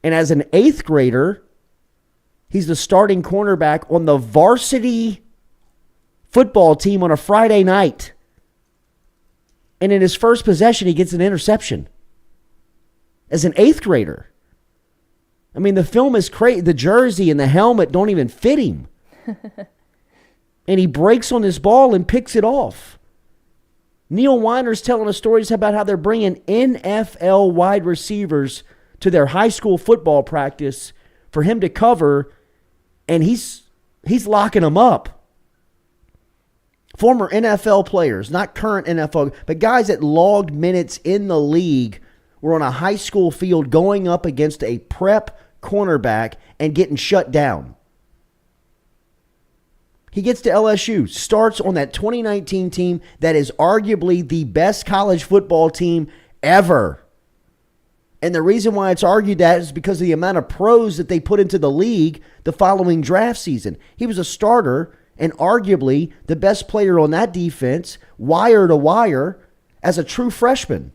And as an 8th grader, he's the starting cornerback on the varsity football team on a Friday night. And in his first possession, he gets an interception. As an 8th grader. I mean, the film is crazy. The jersey and the helmet don't even fit him. And he breaks on this ball and picks it off. Neil Weiner's telling us stories about how they're bringing NFL wide receivers to their high school football practice for him to cover, and he's locking them up. Former NFL players, not current NFL, but guys that logged minutes in the league were on a high school field going up against a prep cornerback and getting shut down. He gets to LSU, starts on that 2019 team that is arguably the best college football team ever. And the reason why it's argued that is because of the amount of pros that they put into the league the following draft season. He was a starter and arguably the best player on that defense, wire to wire, as a true freshman.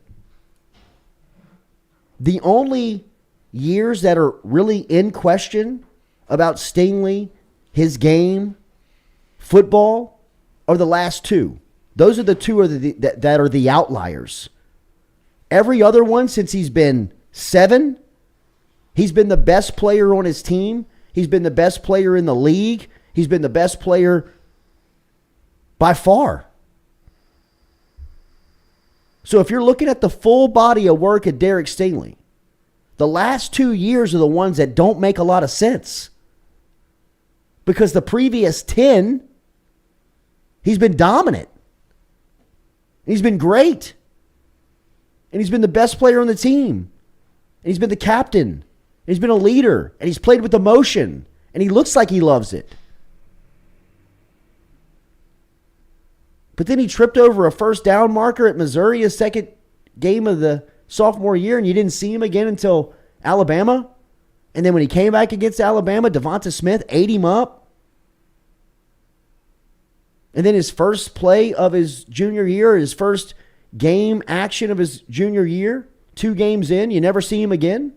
The only years that are really in question about Stingley, his game, football, are the last two. Those are the two that are the outliers. Every other one since he's been 7, he's been the best player on his team. He's been the best player in the league. He's been the best player by far. So if you're looking at the full body of work of Derek Stingley, the last 2 years are the ones that don't make a lot of sense. Because the previous 10, he's been dominant. He's been great. And he's been the best player on the team. And he's been the captain. And he's been a leader. And he's played with emotion. And he looks like he loves it. But then he tripped over a first down marker at Missouri, his second game of the sophomore year, and you didn't see him again until Alabama. And then when he came back against Alabama, Devonta Smith ate him up. And then his first play of his junior year, his first game action of his junior year, 2 games in, you never see him again?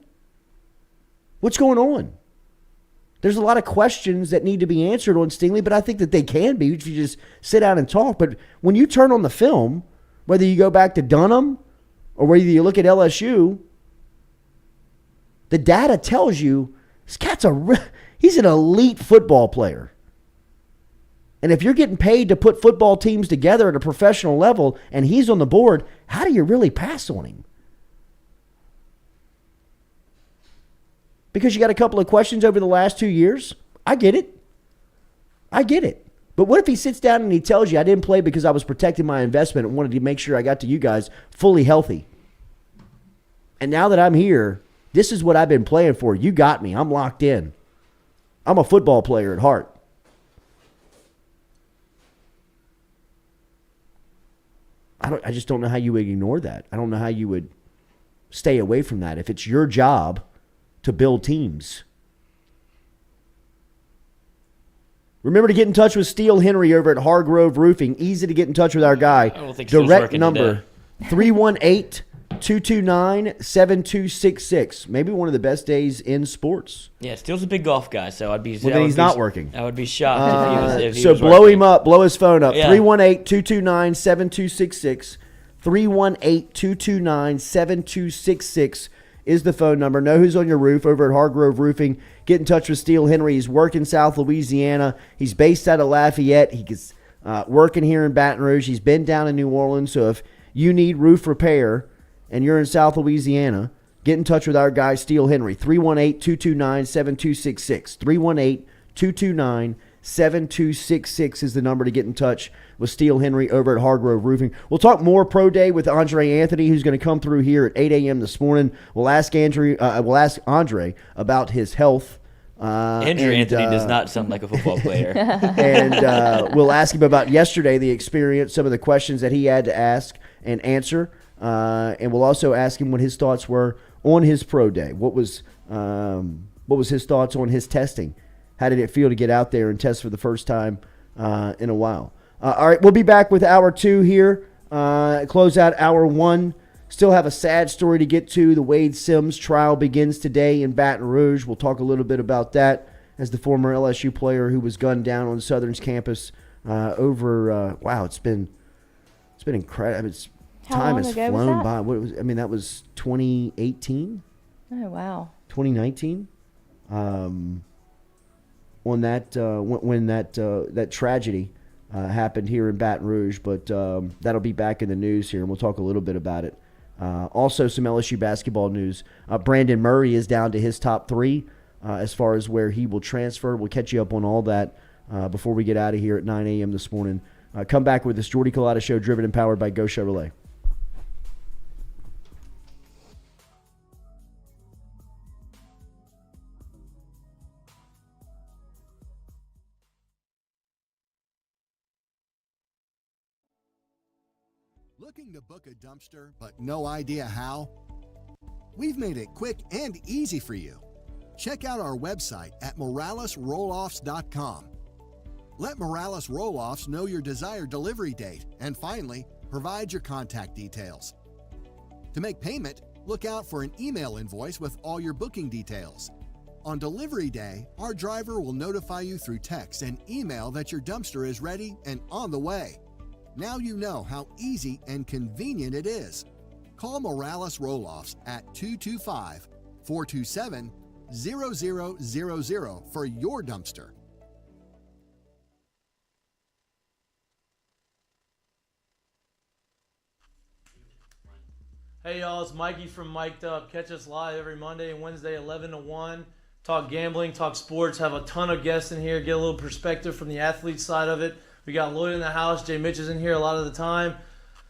What's going on? There's a lot of questions that need to be answered on Stingley, but I think that they can be if you just sit down and talk. But when you turn on the film, whether you go back to Dunham or whether you look at LSU, the data tells you this cat's he's an elite football player. And if you're getting paid to put football teams together at a professional level and he's on the board, how do you really pass on him? Because you got a couple of questions over the last 2 years? I get it. But what if he sits down and he tells you, I didn't play because I was protecting my investment and wanted to make sure I got to you guys fully healthy. And now that I'm here, this is what I've been playing for. You got me. I'm locked in. I'm a football player at heart. I just don't know how you would ignore that. I don't know how you would stay away from that if it's your job to build teams. Remember to get in touch with Steele Henry over at Hargrove Roofing. Easy to get in touch with our guy. I don't think Steele's Direct working number 318-229-7266. Maybe one of the best days in sports. Yeah, Steele's a big golf guy, so I'd be. Well, then he's not working. I would be shocked if he so was blow working. him up. Blow his phone up. Yeah. 318-229-7266. 318-229-7266 is the phone number. Know who's on your roof over at Hargrove Roofing. Get in touch with Steele Henry. He's working South Louisiana. He's based out of Lafayette. He's working here in Baton Rouge. He's been down in New Orleans. So if you need roof repair and you're in South Louisiana, get in touch with our guy, Steele Henry, 318-229-7266. 318-229-7266 is the number to get in touch with Steele Henry over at Hargrove Roofing. We'll talk more Pro Day with Andre Anthony, who's going to come through here at 8 a.m. this morning. We'll ask Andre about his health. Andrew Anthony does not sound like a football player. And we'll ask him about yesterday, the experience, some of the questions that he had to ask and answer. And we'll also ask him what his thoughts were on his pro day. What was his thoughts on his testing? How did it feel to get out there and test for the first time in a while? All right, we'll be back with hour 2 here. Close out hour 1. Still have a sad story to get to. The Wade Sims trial begins today in Baton Rouge. We'll talk a little bit about that as the former LSU player who was gunned down on Southern's campus it's been incredible. I mean, time has flown by. That was 2018? Oh, wow. 2019? On that when that tragedy happened here in Baton Rouge, but that'll be back in the news here, and we'll talk a little bit about it. Also, some LSU basketball news. Brandon Murray is down to his top 3 as far as where he will transfer. We'll catch you up on all that before we get out of here at 9 a.m. this morning. Come back with this Jordy Culotta Show, driven and powered by Go Chevrolet. Looking to book a dumpster, but no idea how? We've made it quick and easy for you. Check out our website at moralesrolloffs.com. Let Morales Roll-Offs know your desired delivery date, and finally, provide your contact details. To make payment, look out for an email invoice with all your booking details. On delivery day, our driver will notify you through text and email that your dumpster is ready and on the way. Now you know how easy and convenient it is. Call Morales Roll-Offs at 225-427-0000 for your dumpster. Hey y'all, it's Mikey from Mic'd Up. Catch us live every Monday and Wednesday, 11 to 1. Talk gambling, talk sports, have a ton of guests in here, get a little perspective from the athlete side of it. We got Lloyd in the house, Jay Mitch is in here a lot of the time.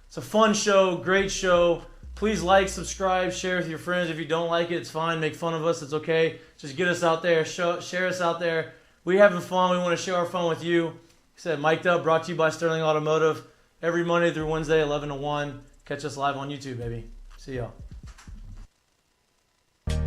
It's a fun show, great show. Please like, subscribe, share with your friends. If you don't like it, it's fine. Make fun of us, it's okay. Just get us out there, share us out there. We're having fun, we want to share our fun with you. Like I said, Mic'd Up, brought to you by Sterling Automotive. Every Monday through Wednesday, 11 to 1. Catch us live on YouTube, baby. See y'all.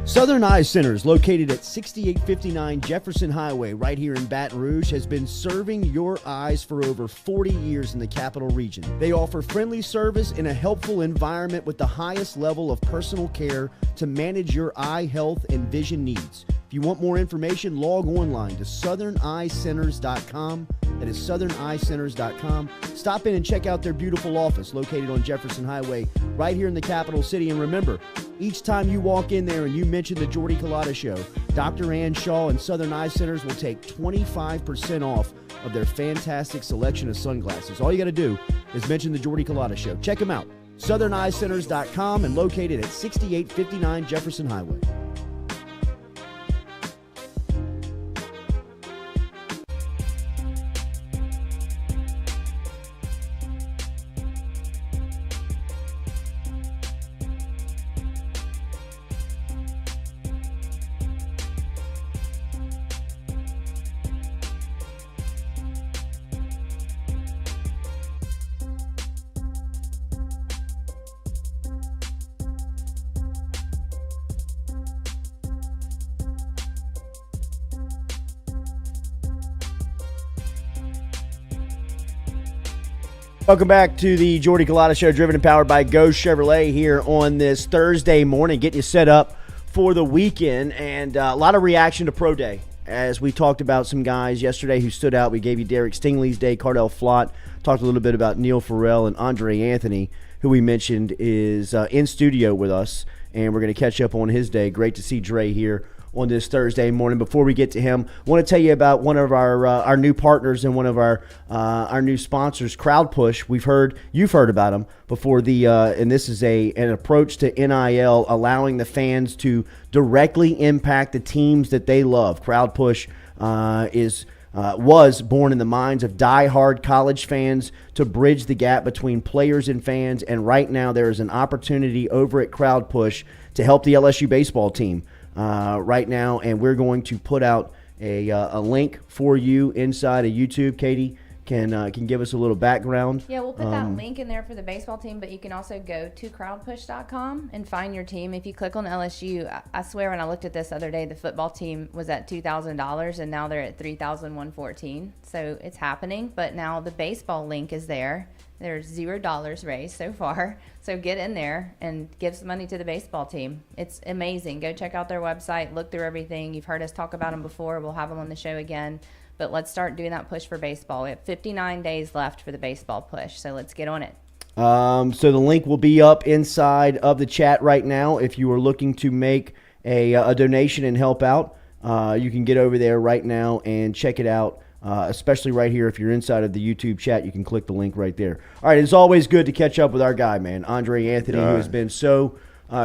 Southern Eye Centers, located at 6859 Jefferson Highway right here in Baton Rouge, has been serving your eyes for over 40 years in the capital region. They offer friendly service in a helpful environment with the highest level of personal care to manage your eye health and vision needs. If you want more information, log online to southerneyecenters.com. That is southerneyecenters.com. Stop in and check out their beautiful office located on Jefferson Highway right here in the capital city. And remember, each time you walk in there and you mention the Jordy Culotta Show, Dr. Ann Shaw and Southern Eye Centers will take 25% off of their fantastic selection of sunglasses. All you got to do is mention the Jordy Culotta Show. Check them out. southerneyecenters.com and located at 6859 Jefferson Highway. Welcome back to the Jordy Culotta Show, driven and powered by Go Chevrolet here on this Thursday morning, getting you set up for the weekend. And a lot of reaction to Pro Day, as we talked about some guys yesterday who stood out. We gave you Derek Stingley's day, Cardell Flot, talked a little bit about Neil Farrell and Andre Anthony, who we mentioned is in studio with us, and we're going to catch up on his day. Great to see Dre here on this Thursday morning. Before we get to him, I want to tell you about one of our new partners and one of our new sponsors, Crowd Push. You've heard about them before. And this is an approach to NIL, allowing the fans to directly impact the teams that they love. Crowd Push was born in the minds of diehard college fans to bridge the gap between players and fans, and right now there is an opportunity over at Crowd Push to help the LSU baseball team right now, and we're going to put out a link for you inside of YouTube. Katie can give us a little background. Yeah, we'll put that link in there for the baseball team, but you can also go to crowdpush.com and find your team. If you click on LSU, I swear when I looked at this the other day, the football team was at $2,000 and now they're at $3,114. So it's happening, but now the baseball link is there. There's $0 raised so far. So get in there and give some money to the baseball team. It's amazing. Go check out their website, look through everything. You've heard us talk about them before. We'll have them on the show again. But let's start doing that push for baseball. We have 59 days left for the baseball push, so let's get on it. So the link will be up inside of the chat right now. If you are looking to make a donation and help out, you can get over there right now and check it out, especially right here. If you're inside of the YouTube chat, you can click the link right there. All right, it's always good to catch up with our guy, man, Andre Anthony, who has been so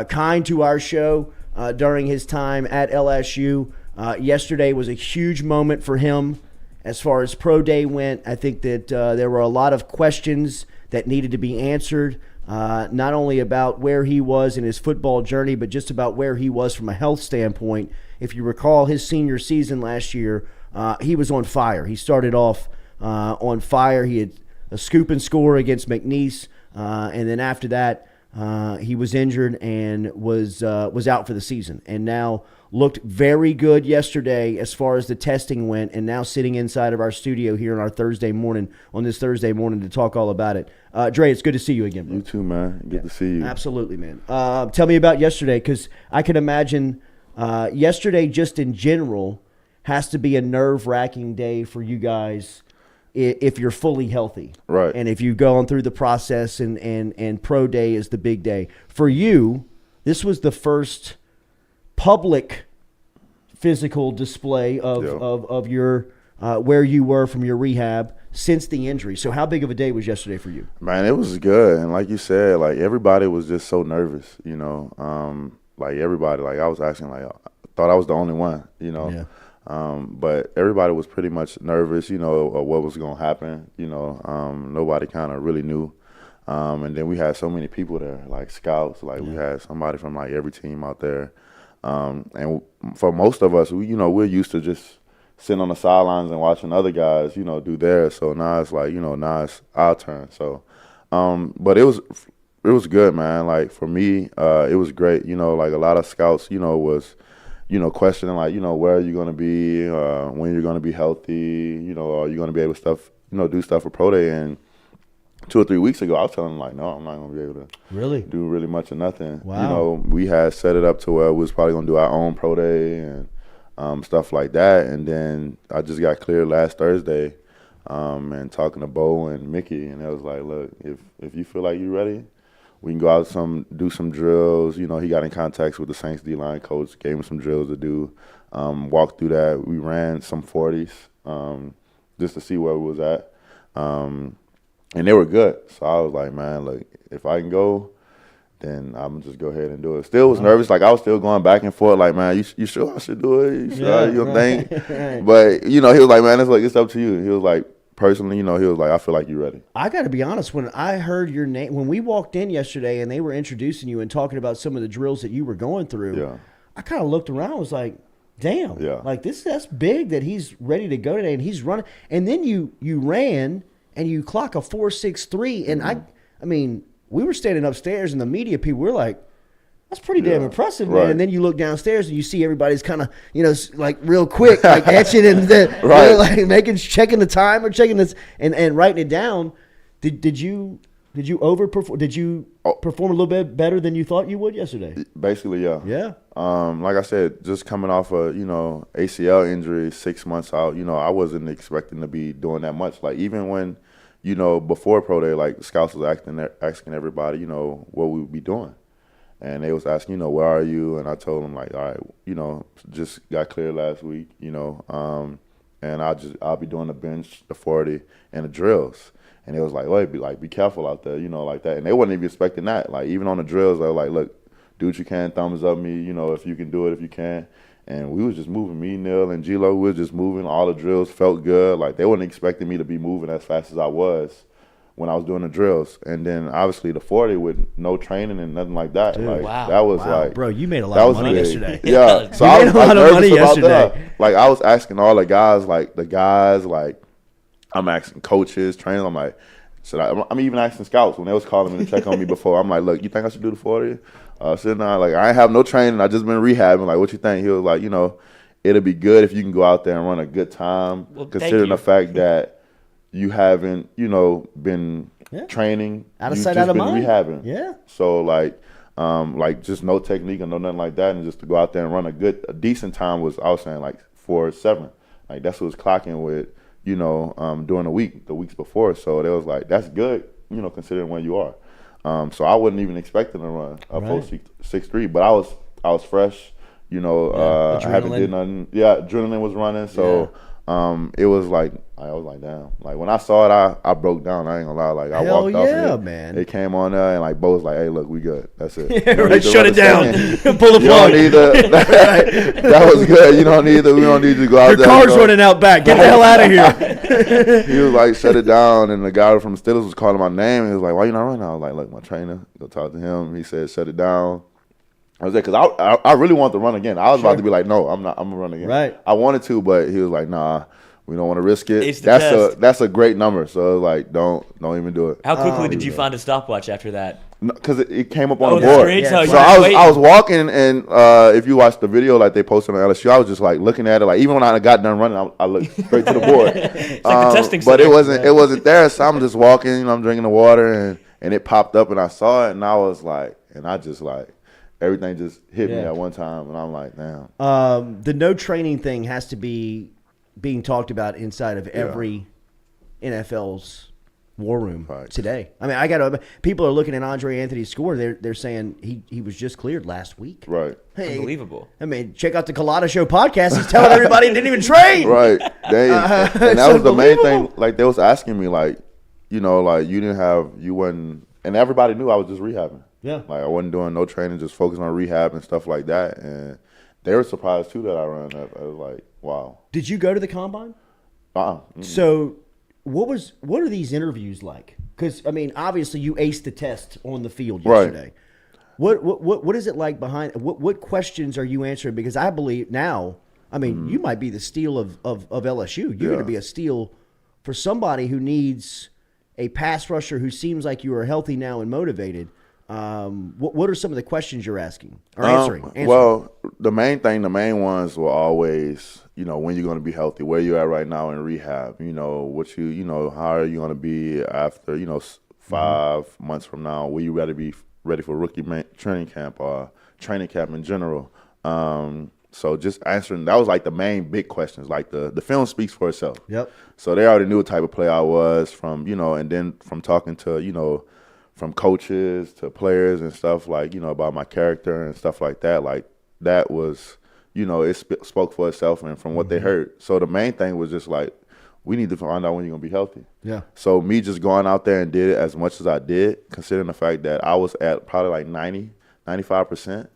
kind to our show during his time at LSU. Yesterday was a huge moment for him as far as pro day went. I think that there were a lot of questions that needed to be answered, not only about where he was in his football journey, but just about where he was from a health standpoint. If you recall his senior season last year, he was on fire. He started off on fire. He had a scoop and score against McNeese, and then after that, he was injured and was out for the season. And now looked very good yesterday as far as the testing went, and now sitting inside of our studio here on this Thursday morning to talk all about it. Dre, it's good to see you again, bro. You too, man. Good to see you. Absolutely, man. Tell me about yesterday, because I can imagine yesterday just in general has to be a nerve-wracking day for you guys if you're fully healthy. Right. And if you've gone through the process and pro day is the big day. For you, this was the first public physical display of your where you were from your rehab since the injury. So how big of a day was yesterday for you? Man, it was good. And like you said, like everybody was just so nervous, you know. Like everybody, like I was asking, like I thought I was the only one, you know. Yeah. But everybody was pretty much nervous, you know, of what was going to happen, you know. Nobody kind of really knew. And then we had so many people there, like scouts, like we had somebody from like every team out there. And for most of us, we're used to just sitting on the sidelines and watching other guys, do theirs. So now it's like, now it's our turn. So, but it was good, man. Like for me, it was great. Like a lot of scouts, was, questioning like, where are you going to be, when you're going to be healthy, are you going to be able to do stuff for pro day? And 2 or 3 weeks ago, I was telling them, like, no, I'm not going to be able to do really much of nothing. Wow. We had set it up to where we was probably going to do our own pro day and stuff like that. And then I just got cleared last Thursday and talking to Bo and Mickey. And I was like, look, if you feel like you're ready, we can go out do some drills. He got in contact with the Saints D-line coach, gave him some drills to do, walk through that. We ran some 40s just to see where we was at. And they were good. So I was like, man, look, if I can go, then I'm just go ahead and do it. Still was nervous. Like, I was still going back and forth. Like, man, you sure I should do it? You sure? You don't think? But, he was like, man, it's up to you. He was like, personally, he was like, I feel like you're ready. I got to be honest. When I heard your name, when we walked in yesterday and they were introducing you and talking about some of the drills that you were going through, I kind of looked around and was like, damn. Like, that's big that he's ready to go today and he's running. And then you ran and you clock a 4.63, and I mean, we were standing upstairs, and the media people were like, "That's pretty damn impressive, man." And then you look downstairs, and you see everybody's kind of, like real quick, like etching and like checking the time or checking this and writing it down. Did you overperform? Did you perform a little bit better than you thought you would yesterday? Basically, yeah. Yeah. Like I said, just coming off a ACL injury, 6 months out, I wasn't expecting to be doing that much. Like even when, before pro day, like scouts was asking everybody, what we would be doing, And they was asking, where are you? And I told them like, all right, just got cleared last week, and I'll be doing the bench, the 40, and the drills. And it was like, wait, be careful out there, like that. And they wasn't even expecting that. Like even on the drills, they were like, look, do what you can, thumbs up me, if you can do it, if you can. And we was just moving, me, Neil, and G-Lo, we was just moving. All the drills felt good. Like they wasn't expecting me to be moving as fast as I was when I was doing the drills. And then obviously the 40 with no training and nothing like that. Dude, like wow. that was Wow, like, bro, you made a lot of money big. yesterday. Yeah. So You I made was a lot of money nervous about yesterday. that. Like I was asking all the guys, I'm asking coaches, trainers, I'm like, I'm even asking scouts when they was calling me to check on me before. I'm like, look, you think I should do the 40? Sitting down, like I ain't have no training. I just been rehabbing. Like, what you think? He was like, it'll be good if you can go out there and run a good time, considering the fact that you haven't, been training. Out of You've sight, just out of been mind. rehabbing. Yeah. So like just no technique and no nothing like that, and just to go out there and run a decent time was, I was saying like 4.7. Like that's what was clocking with, during the weeks before. So they was like, that's good, considering where you are. So I wasn't even expecting to run a 4.63, but I was fresh. I haven't did nothing. Yeah, adrenaline was running. So it was like, I was like, damn. Like when I saw it, I broke down. I ain't gonna lie. Like I Hell walked off yeah, of it. Man. It came on there and like Bo was like, hey, look, we good. That's it. Shut it down. Pull the plug. You don't need that was good. We don't need you to go out Your there. car's running out back. Get the hell out of here. He was like, shut it down. And the guy from Steelers was calling my name. And he was like, why you not running? I was like, look, my trainer, go talk to him. He said, shut it down. I was there because I really wanted to run again. I was about to be like, no, I'm not. I'm gonna run again. Right. I wanted to, but he was like, nah, we don't want to risk it. It's the test. That's a great number. So I was like, don't even do it. How quickly did you find a stopwatch after that? Because it came up on the the board. screen, Yeah. so I was walking, and if you watch the video like they posted on LSU, I was just like looking at it. Like even when I got done running, I looked straight to the board. It's like the testing but center. it wasn't there. So I'm just walking, I'm drinking the water, and it popped up, and I saw it, and I was like, and I just like everything just hit me at one time, and I'm like, damn. The no training thing has to be being talked about inside of every NFL's war room today. I mean, people are looking at Andre Anthony's score. They're saying he was just cleared last week. Right. Hey, Unbelievable. I mean, check out the Culotta Show podcast. He's telling everybody he didn't even train. Right. And that was the main thing. Like they was asking me, like, like you wasn't, and everybody knew I was just rehabbing. Yeah. Like I wasn't doing no training, just focusing on rehab and stuff like that. And they were surprised too that I ran up. I was like, wow. Did you go to the combine? Mm-mm. So what are these interviews like? Because I mean, obviously you aced the test on the field yesterday. Right. What is it like behind? What questions are you answering? Because I believe now, I mean, you might be the steal of LSU. You're going to be a steal for somebody who needs a pass rusher who seems like you are healthy now and motivated. What are some of the questions you're asking or answering? Well, the main ones were always, when you're going to be healthy, where you're at right now in rehab, how are you going to be after, 5 months from now, will you be ready for rookie training camp or training camp in general? So just answering, that was like the main big questions. Like the film speaks for itself. Yep. So they already knew what type of player I was from, and then from talking to, from coaches to players and stuff like, about my character and stuff like that. Like that was, it spoke for itself and from what they heard. So the main thing was just like, we need to find out when you're going to be healthy. Yeah. So me just going out there and did it as much as I did, considering the fact that I was at probably like 90, 95%,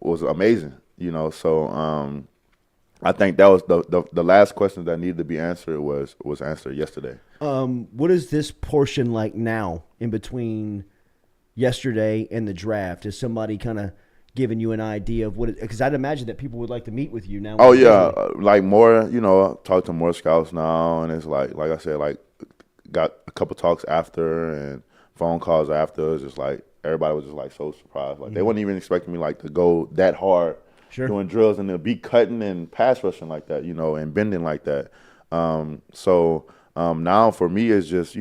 was amazing, So I think that was the last question that needed to be answered was answered yesterday. What is this portion like now in between yesterday and the draft? Is somebody kind of giving you an idea of what? Because I'd imagine that people would like to meet with you now. Oh yeah, like more. Talk to more scouts now, and it's like I said, like got a couple talks after and phone calls after. It's just like everybody was just like so surprised. Like they weren't even expecting me like to go that hard. Sure. Doing drills and to be cutting and pass rushing like that, and bending like that. So now for me it's just,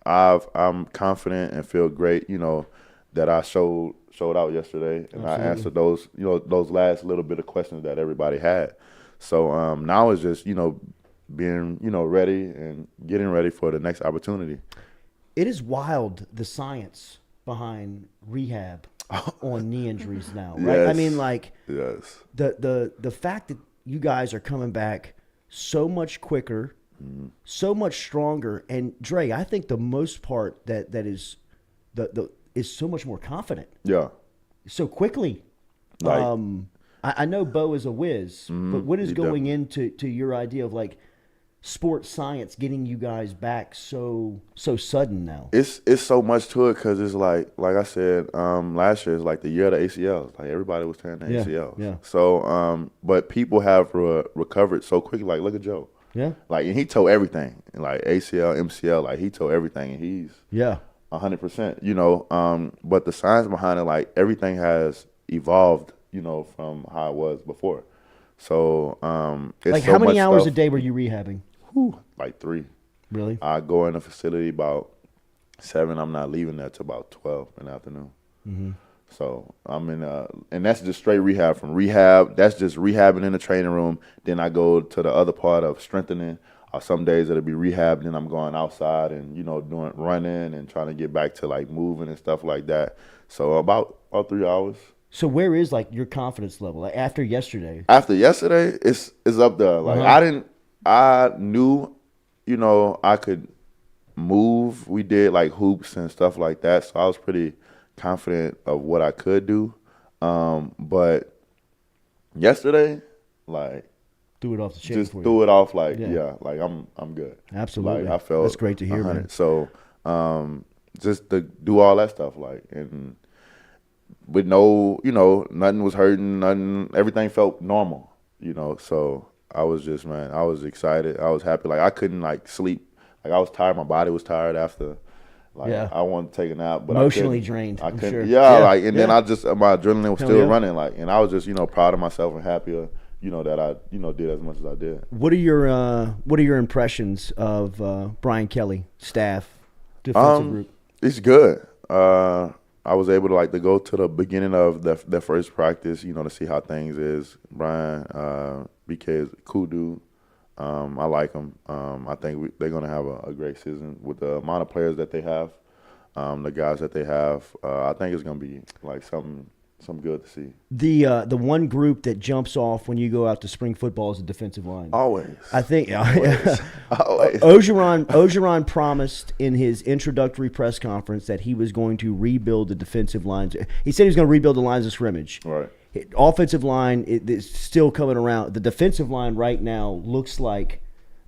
I'm confident and feel great, that I showed out yesterday and I answered those, those last little bit of questions that everybody had. So now it's just, being, ready and getting ready for the next opportunity. It is wild, the science behind rehab on knee injuries now, right? I mean, like, the fact that you guys are coming back so much quicker, so much stronger, and Dre, I think the most part that is is so much more confident. Yeah. So quickly. Like, I know Bo is a whiz, but what is going into your idea of like sports science getting you guys back so sudden now? It's so much to it because it's like I said, last year is like the year of the ACLs. Like everybody was tearing the ACLs. Yeah. So, but people have recovered so quickly. Like look at Joe. Yeah. Like and he tore everything. Like ACL, MCL. Like he tore everything, and he's 100%. You know, but the science behind it, like everything has evolved. You know, from how it was before. So, it's like so how many much hours stuff. a day were you rehabbing? Like 3. Really? I go in the facility about 7. I'm not leaving there till about 12 in the afternoon. Mm-hmm. So I'm in, and that's just straight rehab. From rehab, that's just rehabbing in the training room. Then I go to the other part of strengthening. Some days it'll be rehab. Then I'm going outside and doing running and trying to get back to like moving and stuff like that. So about 3 hours. So where is like your confidence level like, after yesterday? After yesterday, it's up there. Like I knew, I could move. We did like hoops and stuff like that, so I was pretty confident of what I could do. But yesterday, like threw it off the chain. Just for threw you. it off like like I'm good. Absolutely. Like I felt that's great to hear, 100. man. So just to do all that stuff like and. With no, nothing was hurting, everything felt normal, so I was just, man, I was excited. I was happy. Like, I couldn't, like, sleep. Like, I was tired. My body was tired after. Like, I wanted to take a nap. But emotionally drained, I couldn't. Sure. Like, and then I just, my adrenaline was still running. Like, and I was just, proud of myself and happier, that I, did as much as I did. What are your impressions of Brian Kelly, staff, defensive group? It's good. I was able to go to the beginning of their first practice, to see how things is. Brian, BK is a cool dude. I like him. I think they're gonna have a great season with the amount of players that they have, the guys that they have. I think it's gonna be like something good to see. The one group that jumps off when you go out to spring football is the defensive line. Always. I think Always. Ogeron promised in his introductory press conference that he was going to rebuild the defensive lines. He said he was going to rebuild the lines of scrimmage. Right. Offensive line is still coming around. The defensive line right now looks like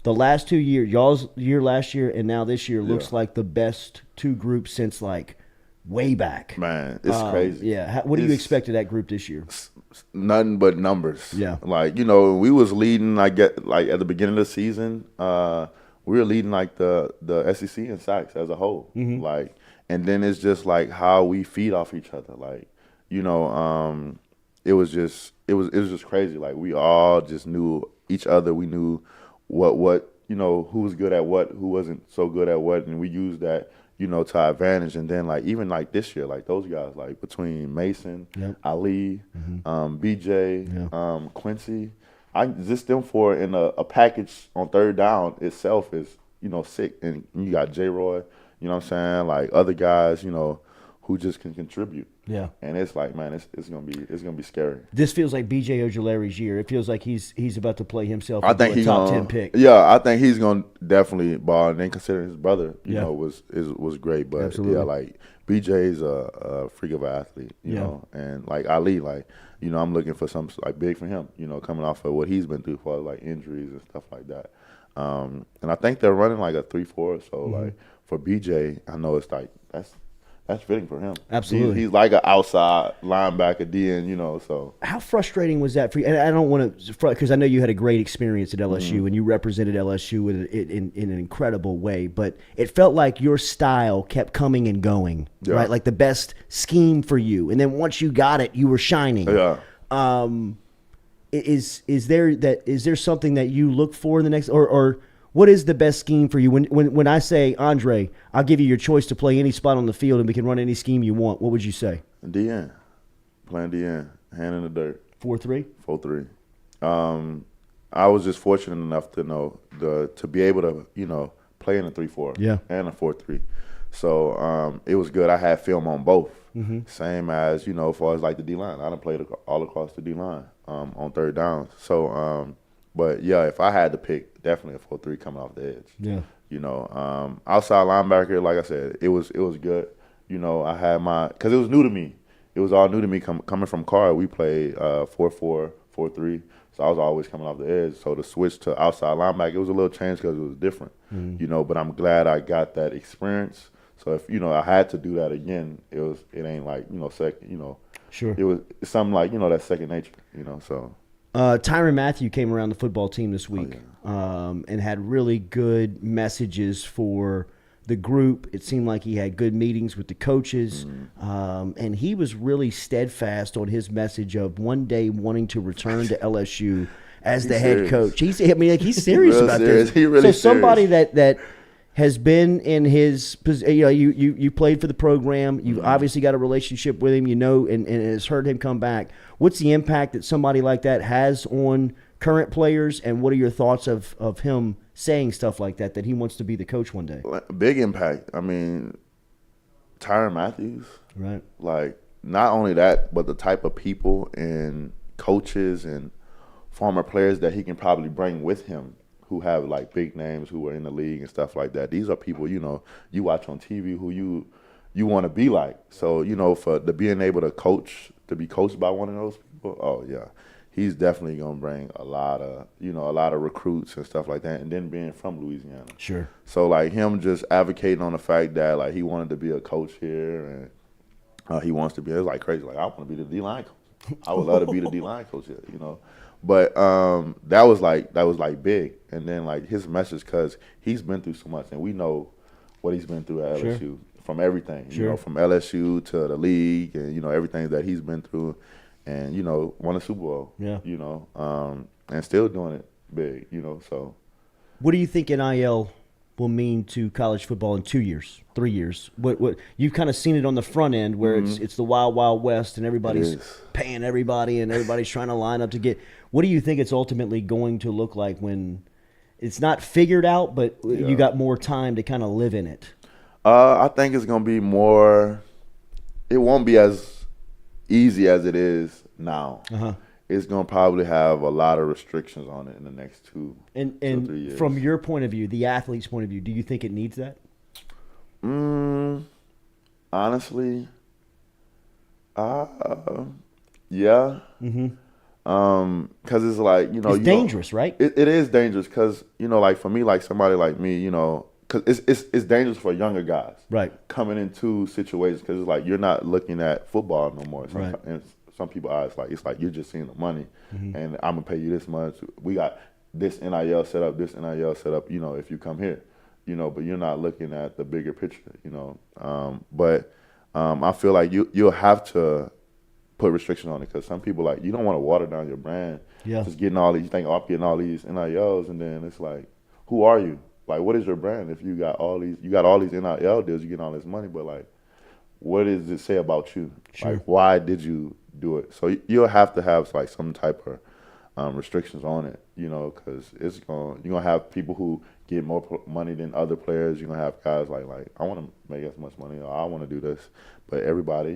the last 2 years, y'all's year last year and now this year looks like the best two groups since like way back. Man, it's crazy. Yeah. What do you expect of that group this year? Nothing but numbers. Yeah. Like, we was leading, like at the beginning of the season, we were leading like the SEC in sacks as a whole. Mm-hmm. Like, and then it's just like how we feed off each other. Like, it was just crazy. Like we all just knew each other. We knew what who was good at what, who wasn't so good at what, and we used that to our advantage. And then like even like this year, like those guys, like between Mason, Ali, BJ, Quincy, just them four in a package on third down itself is sick. And you got J. Roy, what I'm saying, like other guys, who just can contribute. Yeah. And it's like, man, it's gonna be scary. This feels like B.J. Ojulari's year. It feels like he's about to play himself. I think he's top 10 pick. Yeah, I think he's gonna definitely ball. And then considering his brother, was great. But absolutely. Yeah, like B.J.'s a freak of an athlete, you know, and like Ali, like I'm looking for something like big for him, coming off of what he's been through for like injuries and stuff like that. And I think they're running like a 3-4. So like for B.J., I know it's like that's fitting for him. Absolutely. He's like an outside linebacker, DN, so. How frustrating was that for you? And I don't want to, because I know you had a great experience at LSU and you represented LSU in an incredible way, but it felt like your style kept coming and going, right? Like the best scheme for you. And then once you got it, you were shining. Yeah. Is there something that you look for in the next, or what is the best scheme for you? When I say, Andre, I'll give you your choice to play any spot on the field and we can run any scheme you want, what would you say? DN. Playing DN. Hand in the dirt. 4-3? 4-3. I was just fortunate enough to know to be able to, play in a 3-4 and a 4-3. So it was good. I had film on both. Same as, as far as like the D-line. I done played all across the D-line on third downs. So, but yeah, if I had to pick, definitely a 4-3 coming off the edge. Yeah. Outside linebacker, like I said, it was good. I had because it was new to me. It was all new to me coming from Card. We played 4-4, 4-3. So I was always coming off the edge. So to switch to outside linebacker, it was a little change because it was different. But I'm glad I got that experience. So if I had to do that again, it ain't like second. Sure. It's something like that second nature. So. Tyrann Mathieu came around the football team this week and had really good messages for the group. It seemed like he had good meetings with the coaches, and he was really steadfast on his message of one day wanting to return to LSU as the head coach. He's serious about this. He really so somebody that has been in his position. You played for the program. You've obviously got a relationship with him. And has heard him come back. What's the impact that somebody like that has on current players, and what are your thoughts of him saying stuff like that he wants to be the coach one day? Big impact. I mean, Tyrann Mathieu, right? Like, not only that, but the type of people and coaches and former players that he can probably bring with him who have like big names who are in the league and stuff like that. These are people, you watch on TV who you want to be like. So, for being able to be coached by one of those people, oh yeah. He's definitely gonna bring a lot of recruits and stuff like that, and then being from Louisiana. Sure. So like him just advocating on the fact that like he wanted to be a coach here, and he wants to be. It's like crazy. Like I want to be the D-line coach. I would love to be the D-line coach here. But that was like big, and then like his message, because he's been through so much, and we know what he's been through at LSU from everything. From LSU to the league, and everything that he's been through. And, won a Super Bowl, and still doing it big, so. What do you think NIL will mean to college football in 2 years, 3 years? What you've kind of seen it on the front end where it's the wild, wild west and everybody's paying everybody and everybody's trying to line up to get. What do you think it's ultimately going to look like when it's not figured out, but you got more time to kind of live in it? I think it's going to be more – it won't be as easy as it is now. It's going to probably have a lot of restrictions on it in the next 2 or 3 years. From your point of view, the athlete's point of view, do you think it needs that? Honestly, yeah. Because it's like, it's dangerous, right? It is dangerous because, like for me, like somebody like me, because it's dangerous for younger guys, right? Coming into situations because it's like you're not looking at football no more. Right. And some people are it's like you're just seeing the money, and I'm gonna pay you this much. We got this NIL set up, if you come here, but you're not looking at the bigger picture, But I feel like you'll have to put restrictions on it because some people you don't want to water down your brand. Yeah. Just getting all these, you think, I'm getting all these NILs, and then it's like, who are you? Like, what is your brand if you got all these NIL deals, you get all this money, but like, what does it say about you? Sure. Like, why did you do it? So you'll have to have like some type of restrictions on it, because you're gonna have people who get more money than other players. You're gonna have guys like I want to make as much money, or I want to do this, but everybody,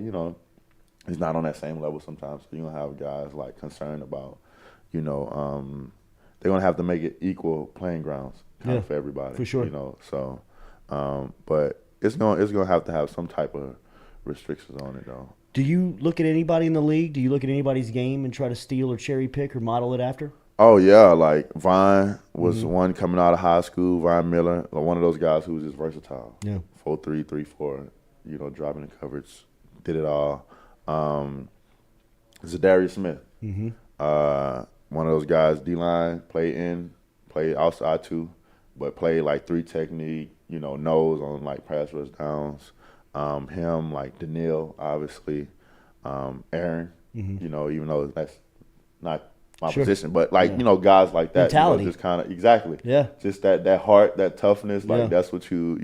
is not on that same level sometimes. So you're gonna have guys like concerned about, they're gonna have to make it equal playing grounds. For everybody, for sure. So, but it's gonna have to have some type of restrictions on it, though. Do you look at anybody in the league? Do you look at anybody's game and try to steal or cherry pick or model it after? Oh yeah, like Vine was one coming out of high school. Vine Miller, one of those guys who was just versatile. Yeah, 4-3, 3-4, driving the coverage, did it all. Zadarius Smith, one of those guys, D-line, play outside too. But play like 3 technique, nose on like pass rush downs. Him, like Daniil, obviously. Aaron, even though that's not my position, but like, guys like that. Mentality. Just kind of, exactly. Yeah. Just that heart, that toughness, like that's what you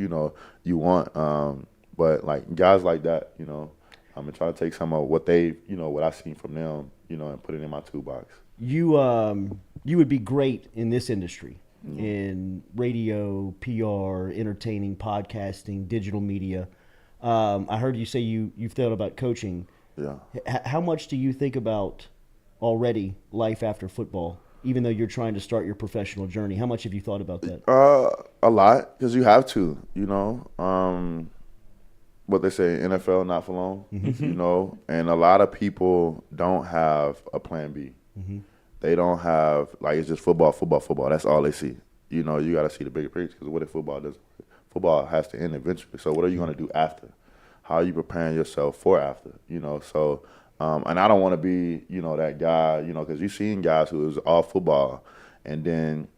want. But like guys like that, I'm going to try to take some of what they, what I've seen from them, and put it in my toolbox. You would be great in this industry. in radio, PR, entertaining, podcasting, digital media. I heard you say you've thought about coaching. Yeah. How much do you think about already life after football, even though you're trying to start your professional journey? How much have you thought about that? A lot, because you have to, what they say, NFL not for long, and a lot of people don't have a plan B. They don't have, it's just football. That's all they see. You got to see the bigger picture, because what if football doesn't? Football has to end eventually. So what are you going to do after? How are you preparing yourself for after? So, and I don't want to be, that guy, because you've seen guys who is all football, and then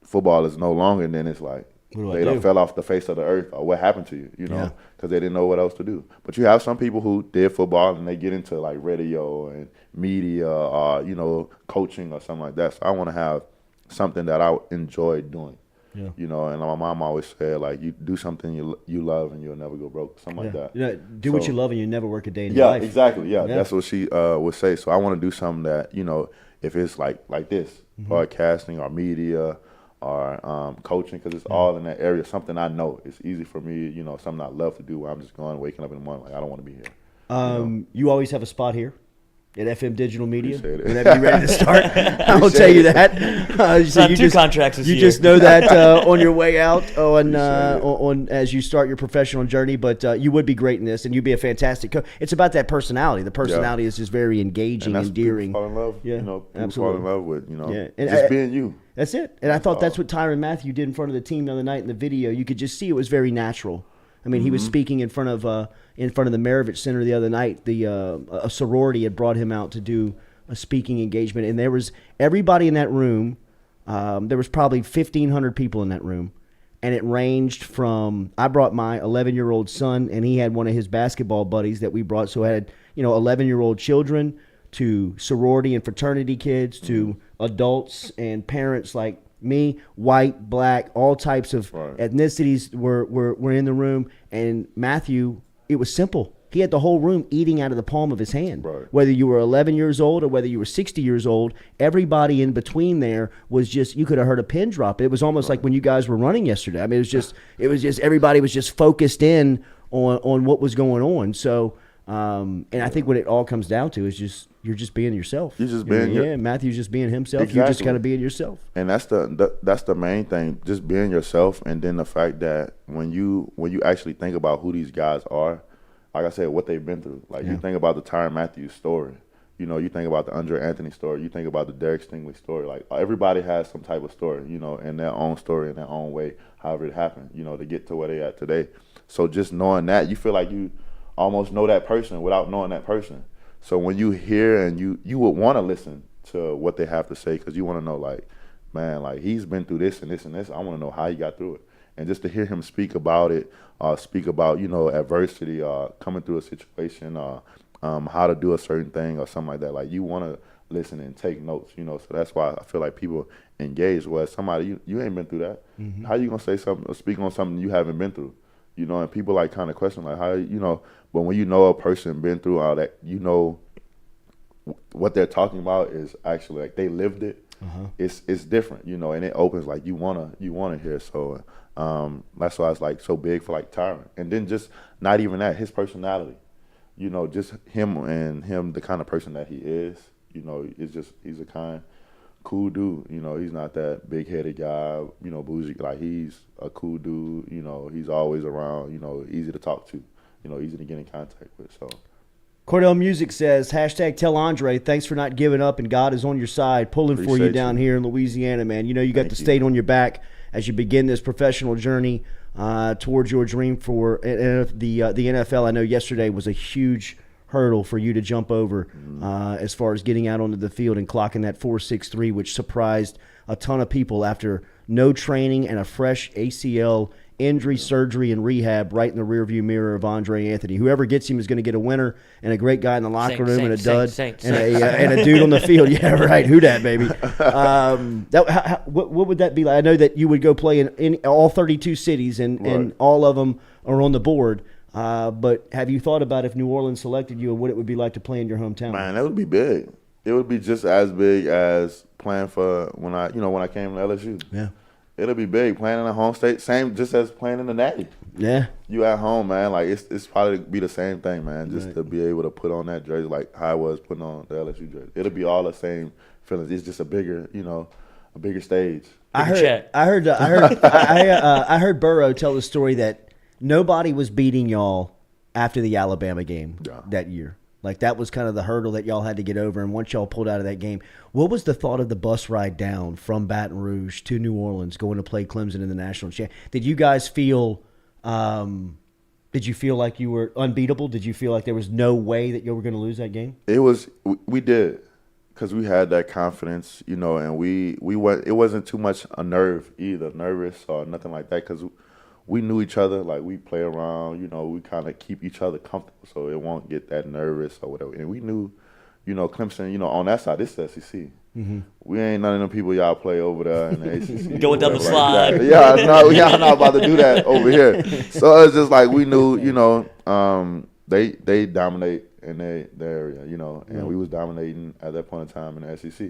football is no longer, and then it's like, they done fell off the face of the earth, or what happened to you, because they didn't know what else to do. But you have some people who did football and they get into radio and media or, coaching or something like that. So I want to have something that I enjoy doing. Yeah. And my mom always said, you do something you love and you'll never go broke, something like that. Do what you love and you never work a day in your life. Exactly. Yeah, that's what she would say. So I want to do something that, if it's like this, podcasting or media or coaching, because it's all in that area, something I know. It's easy for me, something I love to do where I'm just waking up in the morning, I don't want to be here. You always have a spot here at FM Digital Media. Whenever you're ready to start, I will tell you that. So two contracts this year. You just know that on your way out, on as you start your professional journey. But you would be great in this, and you'd be a fantastic coach. It's about that personality. The personality is just very engaging, and endearing. Fall in love. Yeah, people absolutely. fall in love with. And just being you. That's it. And I thought that's what Tyrann Mathieu did in front of the team the other night in the video. You could just see it was very natural. I mean, he was speaking in front of the Maravich Center the other night. A sorority had brought him out to do a speaking engagement, and there was everybody in that room. There was probably 1,500 people in that room, and it ranged from, I brought my 11-year-old son, and he had one of his basketball buddies that we brought, so I had 11-year-old children, to sorority and fraternity kids, to adults and parents like me, white, black, all types of ethnicities were in the room. And Mathieu, it was simple. He had the whole room eating out of the palm of his hand. Right. Whether you were 11 years old or whether you were 60 years old, everybody in between there was just, you could have heard a pin drop. It was almost like when you guys were running yesterday. I mean, it was just everybody was just focused in on what was going on. So, and I think what it all comes down to is just, you're just being yourself. You're just being Matthew's just being himself. Exactly. You're just kind of being yourself. And that's the main thing, just being yourself. And then the fact that when you actually think about who these guys are, like I said, what they've been through. You think about the Tyrann Mathieu story. You think about the Andre Anthony story. You think about the Derek Stingley story. Everybody has some type of story, in their own story, in their own way, however it happened, to get to where they at today. So just knowing that, you feel like you almost know that person without knowing that person. So when you hear and you would want to listen to what they have to say, because you want to know, man, he's been through this and this and this. I want to know how he got through it. And just to hear him speak about it, speak about, adversity, coming through a situation, how to do a certain thing or something like that. You want to listen and take notes, So that's why I feel like people engage. Where somebody, you ain't been through that. Mm-hmm. How you going to say something or speak on something you haven't been through? And people kind of question how, but when you know a person been through all that, what they're talking about is actually they lived it. It's different, and it opens you wanna hear. So that's why it's so big for Tyrann. And then just not even that, his personality, just him the kind of person that he is, it's just, he's a kind, cool dude. He's not that big-headed guy, bougie. He's a cool dude. He's always around. Easy to talk to. Easy to get in contact with. So, Cardell Music says, #tell Andre, thanks for not giving up, and God is on your side, pulling for you down here in Louisiana, man. You got the state on your back as you begin this professional journey towards your dream for the NFL. I know yesterday was a huge hurdle for you to jump over as far as getting out onto the field and clocking that 4.63, which surprised a ton of people after no training and a fresh ACL injury, surgery, and rehab right in the rearview mirror of Andre Anthony. Whoever gets him is going to get a winner and a great guy in the locker room and a dud and a dude on the field. Yeah, right. Who dat, baby? What would that be like? I know that you would go play in all 32 cities and all of them are on the board. But have you thought about if New Orleans selected you and what it would be like to play in your hometown? Man, that would be big. It would be just as big as playing for when I came to LSU. Yeah. It'll be big playing in a home state, same just as playing in the Natty. Yeah. You at home, man. Like it's probably be the same thing, man. Just to be able to put on that jersey like how I was putting on the LSU jersey. It'll be all the same feelings. It's just a bigger, a bigger stage. I heard Burrow tell the story that nobody was beating y'all after the Alabama game that year. Like that was kind of the hurdle that y'all had to get over. And once y'all pulled out of that game, what was the thought of the bus ride down from Baton Rouge to New Orleans, going to play Clemson in the national championship? Did you guys feel? Did you feel like you were unbeatable? Did you feel like there was no way that you were going to lose that game? It was. We did. Because we had that confidence, and we went. It wasn't too much a nervous or nothing like that. Because we knew each other, like we play around, we kind of keep each other comfortable, so it won't get that nervous or whatever. And we knew, Clemson, on that side, this is the SEC. Mm-hmm. We ain't none of them people y'all play over there in the ACC. Going down the slide. Like yeah, no, y'all not about to do that over here. So it's just like we knew, they dominate in their area, and we was dominating at that point in time in the SEC.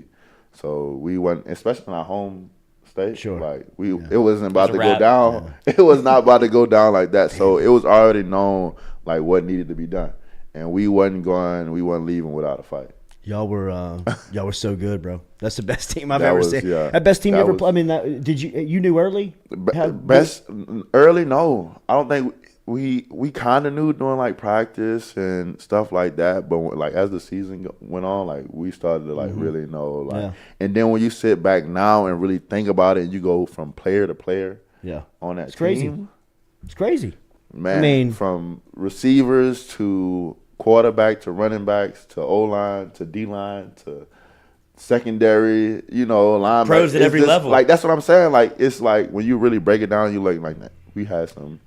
So we went, especially in our home state, like it wasn't about to go down. Yeah. It was not about to go down like that. So it was already known like what needed to be done, and we wasn't leaving without a fight. Y'all were so good, bro. That's the best team I've ever seen. Yeah, that best team you ever played. I mean, did you knew early? Early? No, I don't think. We kind of knew during like practice and stuff like that, but like as the season went on, like we started to like really know, like. And then when you sit back now and really think about it, and you go from player to player, on that team, it's crazy, man. I mean, from receivers to quarterback to running backs to O line to D line to secondary, linebackers. Pros at every level. Like that's what I'm saying. Like it's like when you really break it down, you like we had some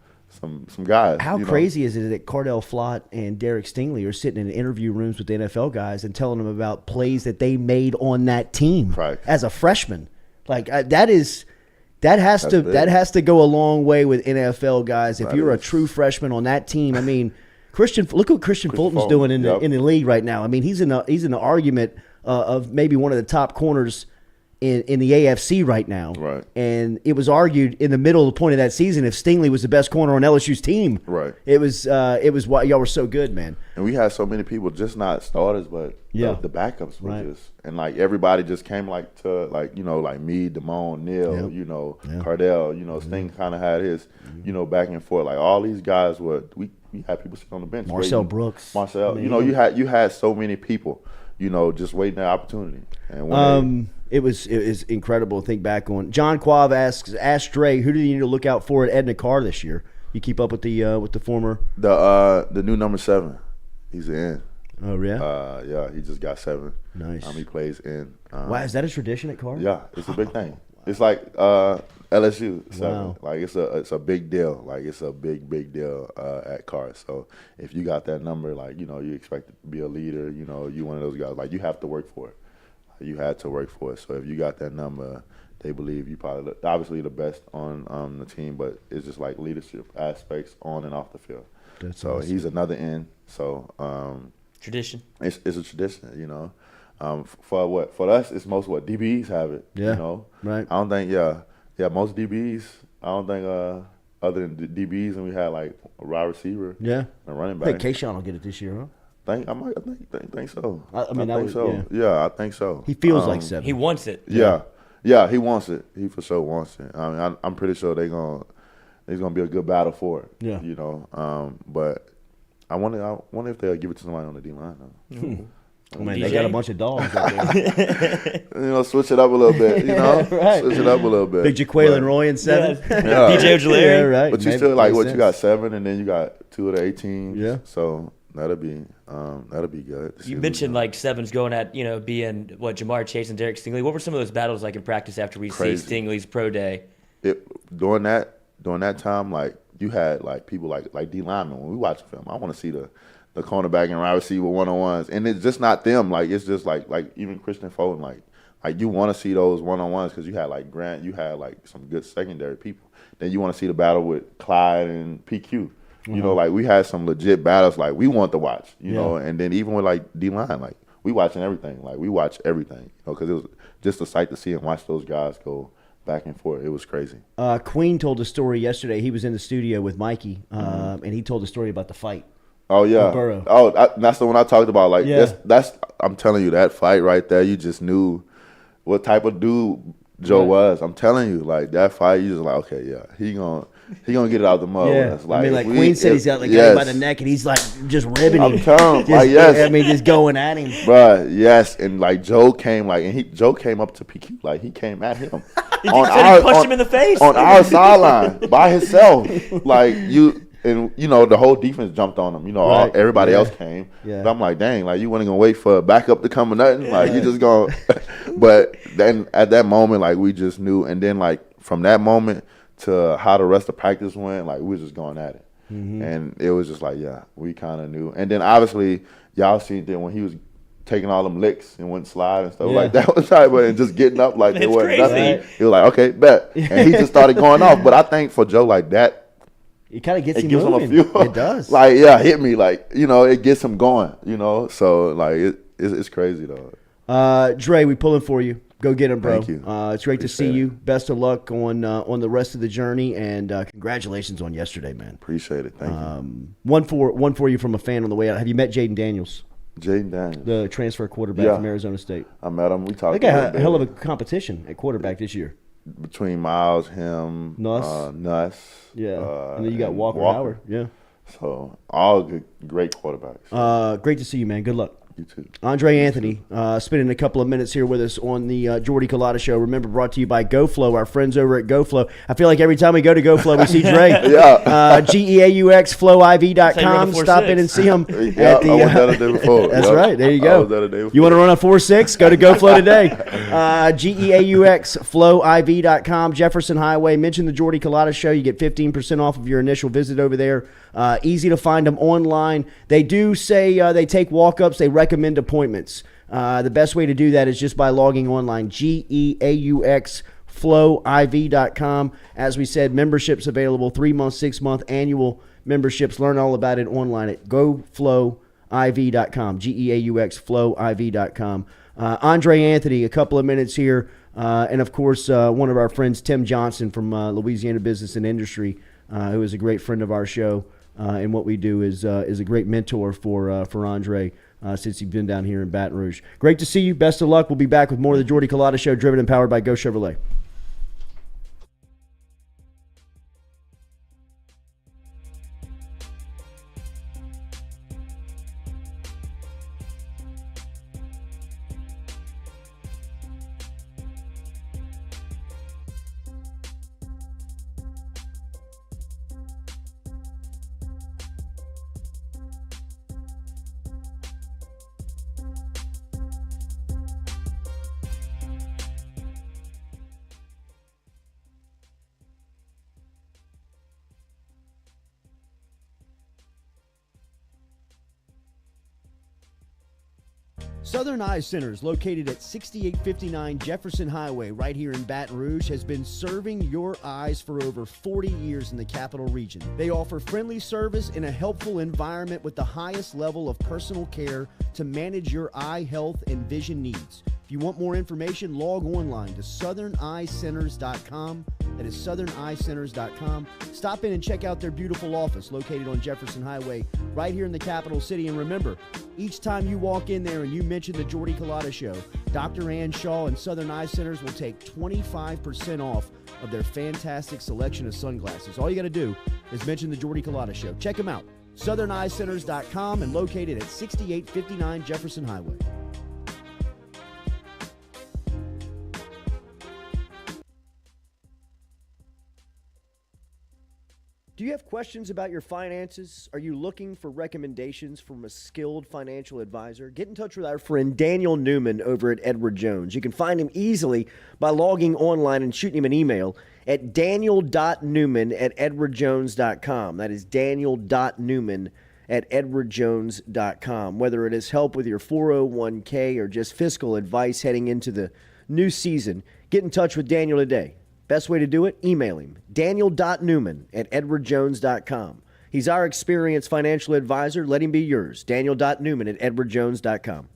guys. How crazy is it that Cardell Flot and Derek Stingley are sitting in interview rooms with the NFL guys and telling them about plays that they made on that team as a freshman? Like that has to go a long way with NFL guys. If you're a true freshman on that team, I mean, look what Christian Fulton's doing in the league right now. I mean, he's in the argument of maybe one of the top corners in the AFC right now. Right. And it was argued in the middle of the point of that season if Stingley was the best corner on LSU's team. Right. It was why y'all were so good, man. And we had so many people, just not starters, but the backups were just, and like everybody just came like to like, like me, Damone, Neil, Cardell, Sting kind of had his, back and forth. Like all these guys we had people sitting on the bench. Marcel Brooks. You had so many people, just waiting their opportunity. And when it was incredible to think back on. John Quav asks Dre, who do you need to look out for at Edna Carr this year? You keep up with the former the new number 7. He's in. Oh yeah. Yeah, he just got 7. Nice. He plays in. Wow, is that a tradition at Carr? Yeah, it's a big thing. It's like LSU 7. Wow. Like it's a big deal. Like it's a big deal at Carr. So if you got that number, like you expect to be a leader. You one of those guys. Like you have to work for it. You had to work for it. So if you got that number, they believe you probably obviously the best on the team, but it's just like leadership aspects on and off the field. That's awesome. He's another end. So tradition. It's a tradition, for us, it's most what DBs have it. Yeah. Right. I don't think most DBs. I don't think other than DBs, and we had like a wide receiver. Yeah. A running back. I think Kayshawn will get it this year, huh? I think so. I think so. Yeah, I think so. He feels like 7. He wants it. Yeah, he wants it. He for sure wants it. I mean, I'm pretty sure there's gonna be a good battle for it. Yeah. But I wonder if they'll give it to somebody on the D line though. I mean, they got a bunch of dogs out there. Switch it up a little bit. Right. Switch it up a little bit. Big Jaquaylin Roy in 7. Yeah. DJ Ojulari. Yeah, right. But you still like what you got 7, and then you got 2 of the 18. Yeah. So that'll be good. You mentioned like 7's going at being Jamar Chase and Derek Stingley. What were some of those battles like in practice after we see Stingley's pro day? During that time, like you had like people like D linemen. When we watch film, I want to see the cornerback and wide receiver 1-on-1s, and it's just not them. Like it's just like even Christian Fulton. Like you want to see those 1-on-1s because you had like Grant, you had like some good secondary people. Then you want to see the battle with Clyde and PQ. Like we had some legit battles like we want to watch, know, and then even with like D-line, like we watching everything. Like we watch everything, because it was just a sight to see and watch those guys go back and forth. It was crazy. Queen told a story yesterday. He was in the studio with Mikey, and he told a story about the fight. Oh yeah. Burrow. That's the one I talked about. Like Yeah. that's I'm telling you, that fight right there, you just knew what type of dude Joe was. I'm telling you, like that fight, you just like, okay, yeah, he gonna get it out the mud. Yeah, It's like, I mean, like Queen said, he's got the guy yes. by the neck, and he's like just ribbing him. I'm telling you, Just- like, yes. I mean, just going at him. Bruh, yes, and like Joe came Joe came up to PQ, like he came at him. He punched him in the face. On our sideline by himself. Like the whole defense jumped on him. Right. Everybody Yeah. else came. Yeah. But I'm like, dang, like you wasn't gonna wait for backup to come or nothing. Like you just gonna but then at that moment, like we just knew, and then like from that moment to how the rest of practice went, like we was just going at it. Mm-hmm. And it was just like, yeah, we kinda knew. And then obviously y'all seen that when he was taking all them licks and went slide and stuff Yeah. like that was like, and just getting up like it It's wasn't crazy. nothing. Right. He was like, okay, bet. And he just started going off. But I think for Joe like that, It kind of gets it him gives him a moving. few. It does. Like, yeah, hit me. Like, it gets him going, So, like, it's crazy, though. Dre, we pulling for you. Go get him, bro. Thank you. It's great to see Appreciate you. Best of luck on the rest of the journey, and congratulations on yesterday, man. Appreciate it. Thank you. One for you from a fan on the way out. Have you met Jaden Daniels, Jaden Daniels. the transfer quarterback Yeah. from Arizona State? I met him. We talked They got little a bit hell of a competition at quarterback this year. between Miles, him, Nuss. Nuss. Yeah, and then you got Walker Howard. Yeah. So, all good, great quarterbacks. Great to see you, man. Good luck. You too. Andre Anthony, spending a couple of minutes here with us on the Jordy Culotta Show. Remember, brought to you by GoFlow, our friends over at GoFlow. I feel like every time we go to GoFlow, we see Dre. Yeah. GEAUX, flowiv.com. Stop in and see him. Yeah, at the, I was there the day before. That's Yep. right. There you I go. was there the day before. You want to run a 4.6? Go to GoFlow today. GEAUX, flowiv.com, Jefferson Highway. Mention the Jordy Culotta Show. You get 15% off of your initial visit over there. Easy to find them online. They do say they take walk-ups. They recommend appointments. The best way to do that is just by logging online, GEAUX, flowiv.com. As we said, memberships available, 3-month, 6-month, annual memberships. Learn all about it online at goflowiv.com, GEAUX, flowiv.com. Andre Anthony, a couple of minutes here. And, of course, one of our friends, Tim Johnson from Louisiana Business and Industry, who is a great friend of our show. And what we do is a great mentor for Andre since he's been down here in Baton Rouge. Great to see you. Best of luck. We'll be back with more of the Jordy Culotta Show, driven and powered by Go Chevrolet. Southern Eye Centers, located at 6859 Jefferson Highway right here in Baton Rouge, has been serving your eyes for over 40 years in the capital region. They offer friendly service in a helpful environment with the highest level of personal care to manage your eye health and vision needs. If you want more information, log online to southerneyecenters.com. That is southerneyecenters.com. Stop in and check out their beautiful office located on Jefferson Highway right here in the capital city. And remember, each time you walk in there and you mention the Jordy Culotta Show, Dr. Ann Shaw and Southern Eye Centers will take 25% off of their fantastic selection of sunglasses. All you got to do is mention the Jordy Culotta Show. Check them out. southerneyecenters.com and located at 6859 Jefferson Highway. Do you have questions about your finances? Are you looking for recommendations from a skilled financial advisor? Get in touch with our friend Daniel Newman over at Edward Jones. You can find him easily by logging online and shooting him an email at daniel.newman@edwardjones.com. That is daniel.newman@edwardjones.com. Whether it is help with your 401k or just fiscal advice heading into the new season, get in touch with Daniel today. Best way to do it? Email him, daniel.newman@edwardjones.com. He's our experienced financial advisor. Let him be yours, daniel.newman@edwardjones.com.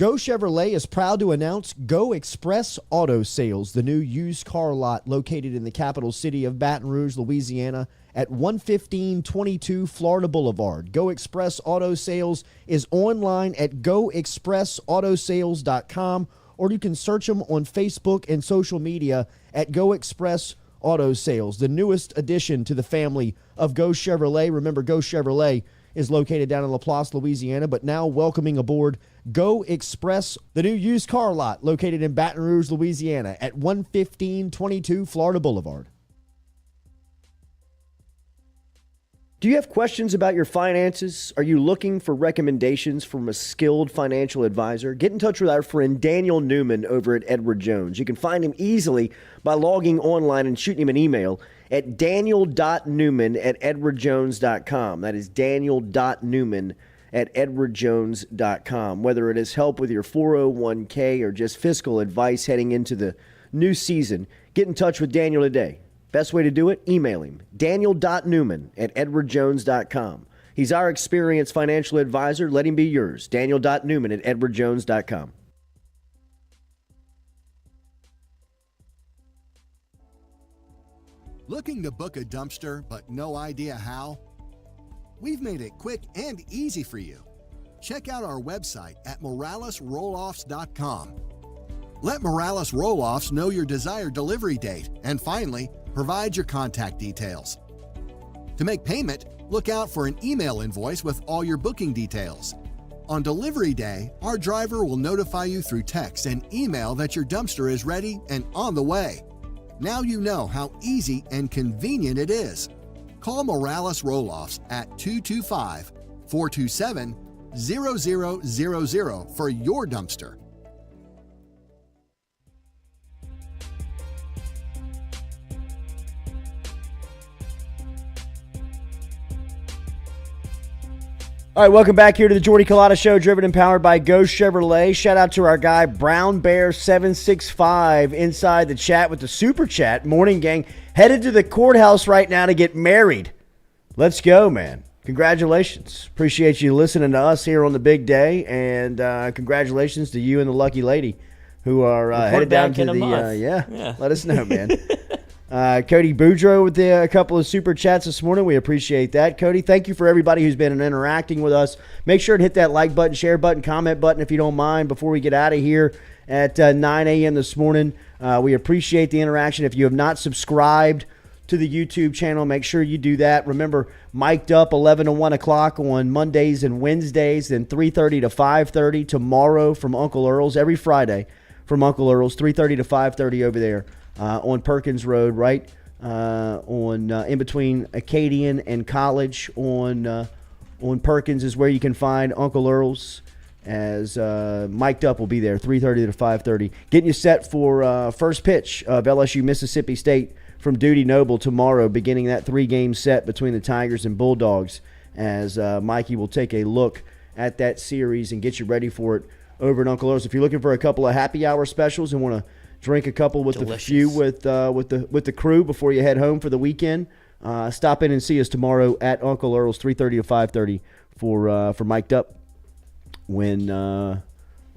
Go Chevrolet is proud to announce Go Express Auto Sales, the new used car lot located in the capital city of Baton Rouge, Louisiana, at 11522 Florida Boulevard. Go Express Auto Sales is online at goexpressautosales.com, or you can search them on Facebook and social media at Go Express Auto Sales, the newest addition to the family of Go Chevrolet. Remember, Go Chevrolet is located down in Laplace, Louisiana, but now welcoming aboard Go Express, the new used car lot located in Baton Rouge, Louisiana at 11522 Florida Boulevard. Do you have questions about your finances? Are you looking for recommendations from a skilled financial advisor? Get in touch with our friend Daniel Newman over at Edward Jones. You can find him easily by logging online and shooting him an email at daniel.newman@edwardjones.com. That is daniel.newman@edwardjones.com. Whether it is help with your 401k or just fiscal advice heading into the new season, get in touch with Daniel today. Best way to do it? Email him, daniel.newman@edwardjones.com. He's our experienced financial advisor. Let him be yours, daniel.newman@edwardjones.com. Looking to book a dumpster but no idea how? We've made it quick and easy for you. Check out our website at moralesrolloffs.com. Let Morales Roll-Offs know your desired delivery date, and finally, provide your contact details. To make payment, look out for an email invoice with all your booking details. On delivery day, our driver will notify you through text and email that your dumpster is ready and on the way. Now you know how easy and convenient it is. Call Morales Roll-Offs at 225-427-0000 for your dumpster. All right, welcome back here to the Jordy Culotta Show, driven and powered by Go Chevrolet. Shout out to our guy, Brown Bear 765, inside the chat with the super chat. Morning, gang. Headed to the courthouse right now to get married. Let's go, man. Congratulations. Appreciate you listening to us here on the big day, and congratulations to you and the lucky lady who are headed down to the yeah. Let us know, man. Cody Boudreaux with a couple of super chats this morning. We appreciate that. Cody, thank you for everybody who's been interacting with us. Make sure to hit that like button, share button, comment button if you don't mind before we get out of here at 9 a.m. this morning. We appreciate the interaction. If you have not subscribed to the YouTube channel, make sure you do that. Remember, mic'd up 11 to 1 o'clock on Mondays and Wednesdays, then 3:30 to 5:30 tomorrow from Uncle Earl's, every Friday from Uncle Earl's, 3:30 to 5:30 over there. On Perkins Road, right in between Acadian and College on Perkins is where you can find Uncle Earl's. As mic'd up will be there 3:30 to 5:30, getting you set for first pitch of LSU Mississippi State from Duty Noble tomorrow, beginning that 3-game set between the Tigers and Bulldogs. As Mikey will take a look at that series and get you ready for it over at Uncle Earl's. If you're looking for a couple of happy hour specials and want to drink a couple with the few with the crew before you head home for the weekend, stop in and see us tomorrow at Uncle Earl's, 3:30 to 5:30 for mic'd up when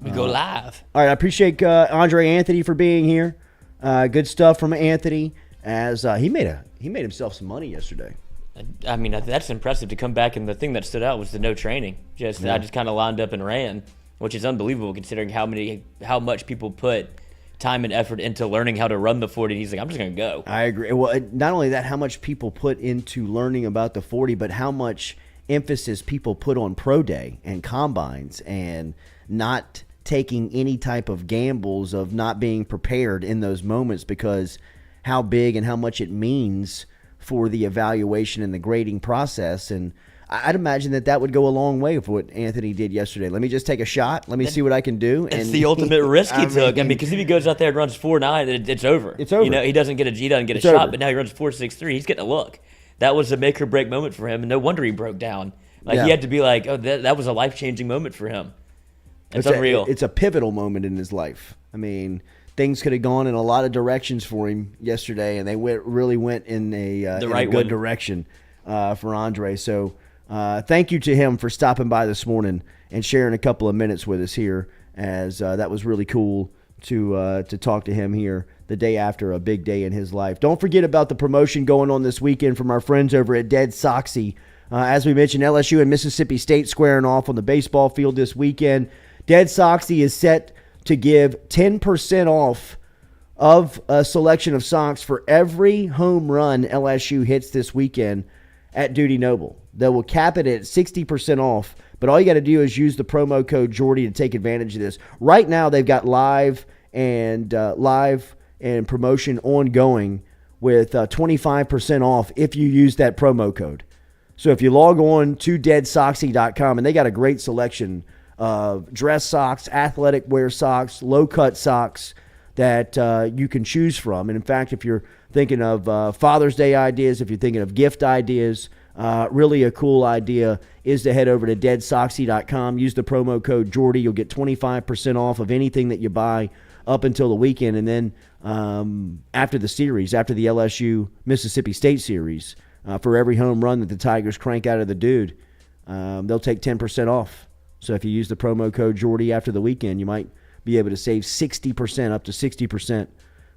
we go live. All right, I appreciate Andre Anthony for being here. Good stuff from Anthony, as he made himself some money yesterday. I mean, that's impressive to come back, and the thing that stood out was the no training. I just kind of lined up and ran, which is unbelievable considering how much people put time and effort into learning how to run the 40. He's like, I'm just going to go. I agree. Well, not only that, how much people put into learning about the 40, but how much emphasis people put on pro day and combines and not taking any type of gambles of not being prepared in those moments, because how big and how much it means for the evaluation and the grading process. And I'd imagine that would go a long way with what Anthony did yesterday. Let me just take a shot. Let me see what I can do. It's the ultimate risk he took. Because if he goes out there and runs 4.9, it's over. It's over. He doesn't get a shot, over. But now he runs 4.63. He's getting a look. That was a make or break moment for him, and no wonder he broke down. He had to be like, oh, that was a life-changing moment for him. It's unreal. It's a pivotal moment in his life. I mean, things could have gone in a lot of directions for him yesterday, and they really went in a good direction for Andre. So thank you to him for stopping by this morning and sharing a couple of minutes with us here as that was really cool to talk to him here the day after a big day in his life. Don't forget about the promotion going on this weekend from our friends over at Dead Soxy. As we mentioned, LSU and Mississippi State squaring off on the baseball field this weekend. Dead Soxy is set to give 10% off of a selection of socks for every home run LSU hits this weekend at Duty Noble. They will cap it at 60% off, but all you got to do is use the promo code Jordy to take advantage of this. Right now, they've got live and promotion ongoing with 25% off if you use that promo code. So if you log on to deadsoxy.com, and they got a great selection of dress socks, athletic wear socks, low-cut socks that you can choose from. And in fact, if you're thinking of Father's Day ideas, if you're thinking of gift ideas, really a cool idea is to head over to deadsoxy.com. Use the promo code Jordy. You'll get 25% off of anything that you buy up until the weekend. And then after the series, after the LSU Mississippi State series, for every home run that the Tigers crank out of the dude, they'll take 10% off. So if you use the promo code Jordy after the weekend, you might be able to save 60%, up to 60%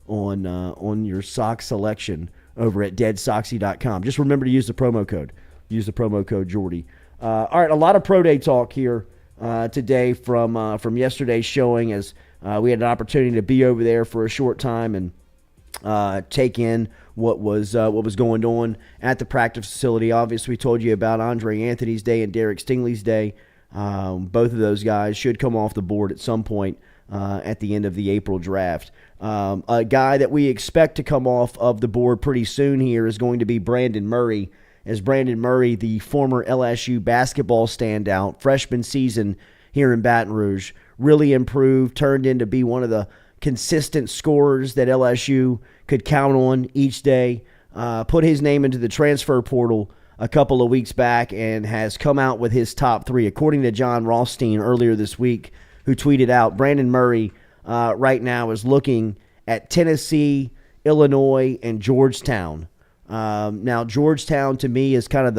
on your sock selection over at deadsoxy.com. Just remember to use the promo code. Use the promo code Jordy. All right, a lot of Pro Day talk here today from yesterday's showing, as we had an opportunity to be over there for a short time and take in what was going on at the practice facility. Obviously, we told you about Andre Anthony's day and Derek Stingley's day. Both of those guys should come off the board at some point at the end of the April draft. A guy that we expect to come off of the board pretty soon here is going to be Brandon Murray, as Brandon Murray, the former LSU basketball standout, freshman season here in Baton Rouge, really improved, turned into be one of the consistent scorers that LSU could count on each day, put his name into the transfer portal a couple of weeks back and has come out with his top three. According to John Rothstein earlier this week, who tweeted out, Brandon Murray right now is looking at Tennessee, Illinois, and Georgetown. Now, Georgetown to me is kind of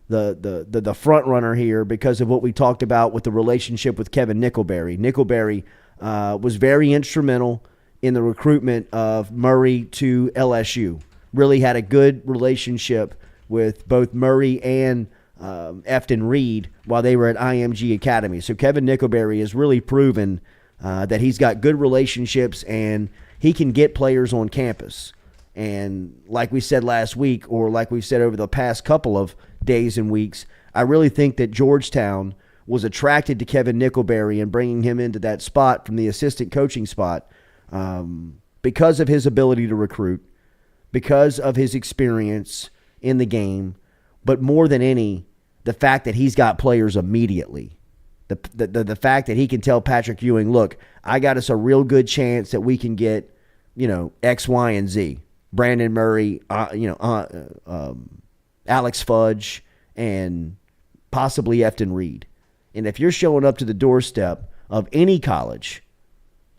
the front runner here because of what we talked about with the relationship with Kevin Nickelberry. Nickelberry was very instrumental in the recruitment of Murray to LSU. Really had a good relationship with both Murray and Efton Reed while they were at IMG Academy. So Kevin Nickelberry has really proven that he's got good relationships and he can get players on campus. And like we said last week, or like we've said over the past couple of days and weeks, I really think that Georgetown was attracted to Kevin Nickelberry and bringing him into that spot from the assistant coaching spot because of his ability to recruit, because of his experience in the game, but more than any, the fact that he's got players immediately. The fact that he can tell Patrick Ewing, look, I got us a real good chance that we can get, X, Y, and Z. Brandon Murray, Alex Fudge, and possibly Efton Reed. And if you're showing up to the doorstep of any college,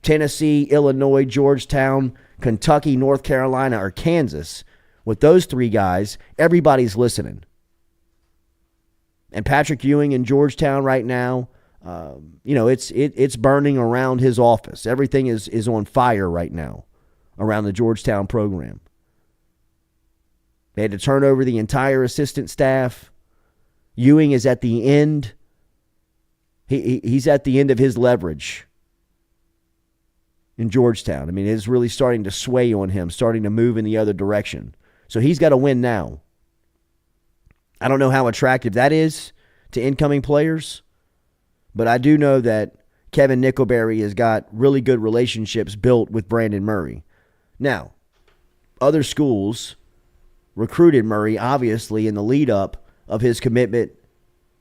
Tennessee, Illinois, Georgetown, Kentucky, North Carolina, or Kansas, with those three guys, everybody's listening. And Patrick Ewing in Georgetown right now, it's burning around his office. Everything is on fire right now around the Georgetown program. They had to turn over the entire assistant staff. Ewing is at the end. He's at the end of his leverage in Georgetown. I mean, it's really starting to sway on him, starting to move in the other direction. So he's got to win now. I don't know how attractive that is to incoming players, but I do know that Kevin Nickelberry has got really good relationships built with Brandon Murray. Now, other schools recruited Murray, obviously, in the lead-up of his commitment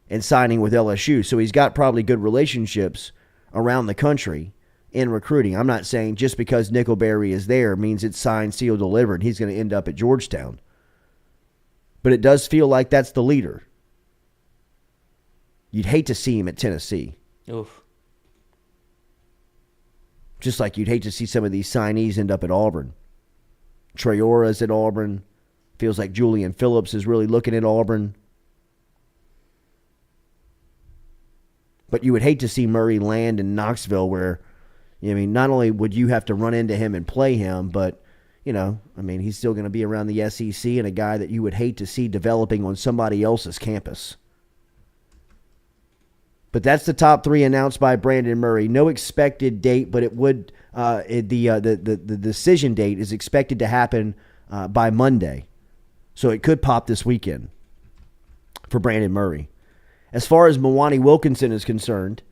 and signing with LSU. So he's got probably good relationships around the country in recruiting. I'm not saying just because Nickelberry is there means it's signed, sealed, delivered. He's going to end up at Georgetown. But it does feel like that's the leader. You'd hate to see him at Tennessee. Oof. Just like you'd hate to see some of these signees end up at Auburn. Traora's at Auburn. Feels like Julian Phillips is really looking at Auburn. But you would hate to see Murray land in Knoxville where, I mean, not only would you have to run into him and play him, but, he's still going to be around the SEC and a guy that you would hate to see developing on somebody else's campus. But that's the top 3 announced by Brandon Murray. No expected date, but it would the decision date is expected to happen by Monday. So it could pop this weekend for Brandon Murray. As far as Mwani Wilkinson is concerned,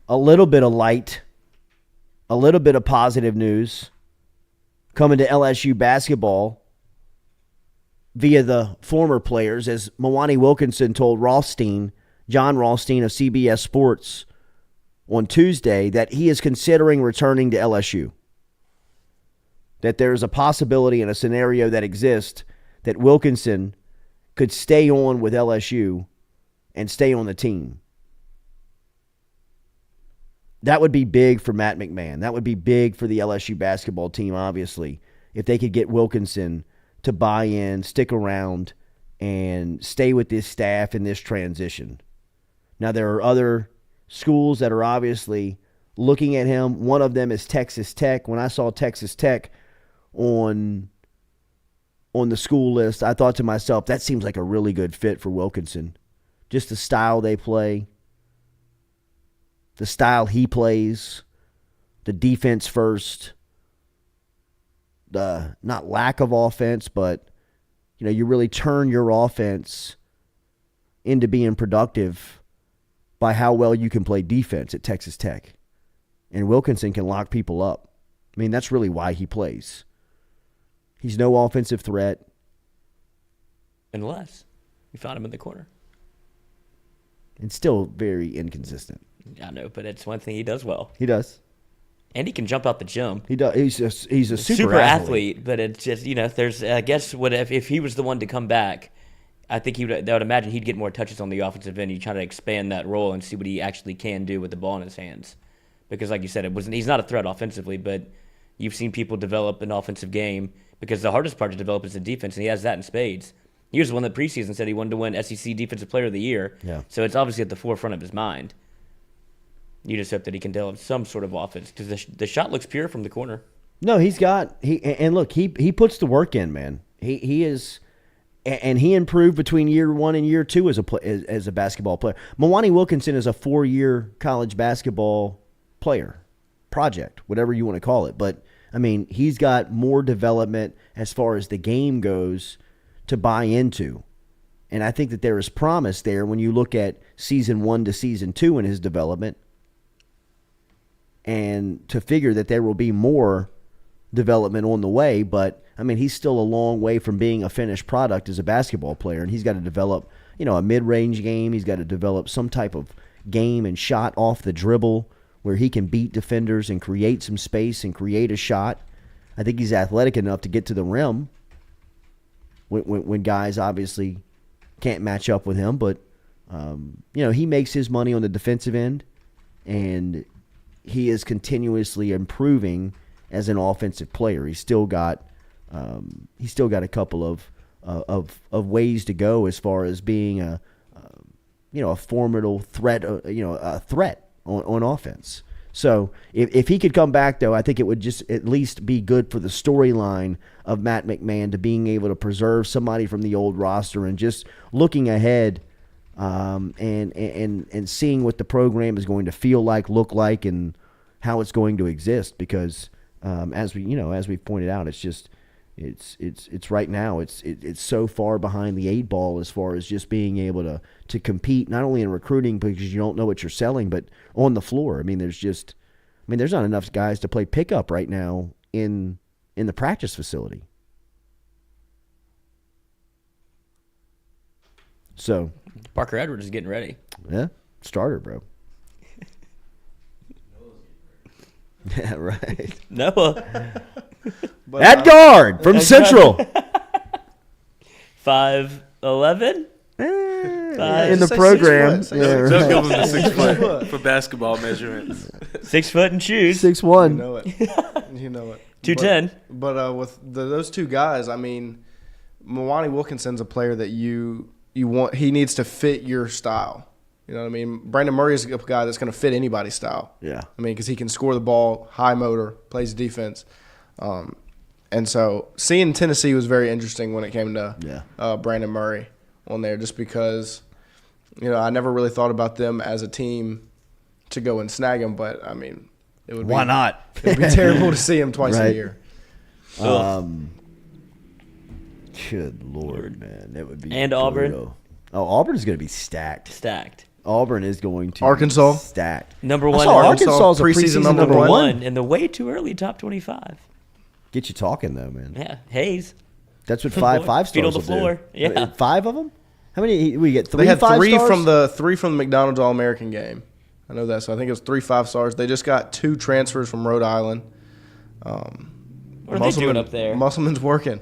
a little bit of light, a little bit of positive news coming to LSU basketball via the former players, as Mwani Wilkinson told John Rothstein of CBS Sports on Tuesday, that he is considering returning to LSU. That there is a possibility and a scenario that exists that Wilkinson could stay on with LSU and stay on the team. That would be big for Matt McMahon. That would be big for the LSU basketball team, obviously, if they could get Wilkinson to buy in, stick around, and stay with this staff in this transition. Now, there are other schools that are obviously looking at him. One of them is Texas Tech. When I saw Texas Tech on the school list, I thought to myself, that seems like a really good fit for Wilkinson. Just the style they play, the style he plays, the defense first, the not lack of offense, but you really turn your offense into being productive by how well you can play defense at Texas Tech. And Wilkinson can lock people up. I mean, that's really why he plays. He's no offensive threat. Unless you found him in the corner. And still very inconsistent. I know, but it's one thing he does well. He does. And he can jump out the gym. He does. He's a super athlete. But it's just, there's, I guess, what if he was the one to come back, I think I would imagine he'd get more touches on the offensive end. He'd try to expand that role and see what he actually can do with the ball in his hands. Because like you said, he's not a threat offensively, but you've seen people develop an offensive game because the hardest part to develop is the defense, and he has that in spades. He was the one that preseason said he wanted to win SEC Defensive Player of the Year. Yeah. So it's obviously at the forefront of his mind. You just hope that he can develop some sort of offense because the shot looks pure from the corner. No, he puts the work in, man. He is, and he improved between year 1 and year 2 as a basketball player. Mwani Wilkinson is a 4-year college basketball player, project, whatever you want to call it. But I mean, he's got more development as far as the game goes to buy into. And I think that there is promise there when you look at season 1 to season 2 in his development. And to figure that there will be more development on the way. But, I mean, he's still a long way from being a finished product as a basketball player. And he's got to develop, a mid-range game. He's got to develop some type of game and shot off the dribble where he can beat defenders and create some space and create a shot. I think he's athletic enough to get to the rim when guys obviously can't match up with him. But, he makes his money on the defensive end, and he is continuously improving as an offensive player. He's still got a couple of ways to go as far as being a formidable threat, a threat on offense. So if he could come back, though, I think it would just at least be good for the storyline of Matt McMahon to being able to preserve somebody from the old roster and just looking ahead and seeing what the program is going to feel like, look like, and how it's going to exist. Because as we've pointed out, it's just it's right now it's so far behind the 8 ball as far as just being able to compete not only in recruiting because you don't know what you're selling, but on the floor. I mean, there's not enough guys to play pickup right now in the practice facility. So Parker Edwards is getting ready. Yeah, starter, bro. Yeah, right. Noah. At guard from Central. 5'11". In the program. Just go with the 6 foot for basketball measurements. 6 foot and shoes. 6'1". You know it. 210. But with those two guys, I mean, Mwani Wilkinson's a player that you want. He needs to fit your style. You know what I mean? Brandon Murray is a guy that's going to fit anybody's style. Yeah. I mean, because he can score the ball, high motor, plays defense. And so seeing Tennessee was very interesting when it came to Brandon Murray on there, just because, I never really thought about them as a team to go and snag him. But, I mean, it would Why not? It would be terrible to see him twice a year. Good Lord, man. That would be And brutal. Auburn. Oh, Auburn is going to be stacked. Auburn is going to Arkansas? be stacked. Number one. Arkansas is a preseason number one in the way too early top 25. Get you talking, though, man. Yeah, Hayes. That's what five stars Feet on the will do. floor. Yeah. 5 of them? How many? We get 3 They had 5 three stars? from the McDonald's All-American game. I know that. So I think it was 3 5-stars. They just got 2 transfers from Rhode Island. What are they doing up there? Musselman's working.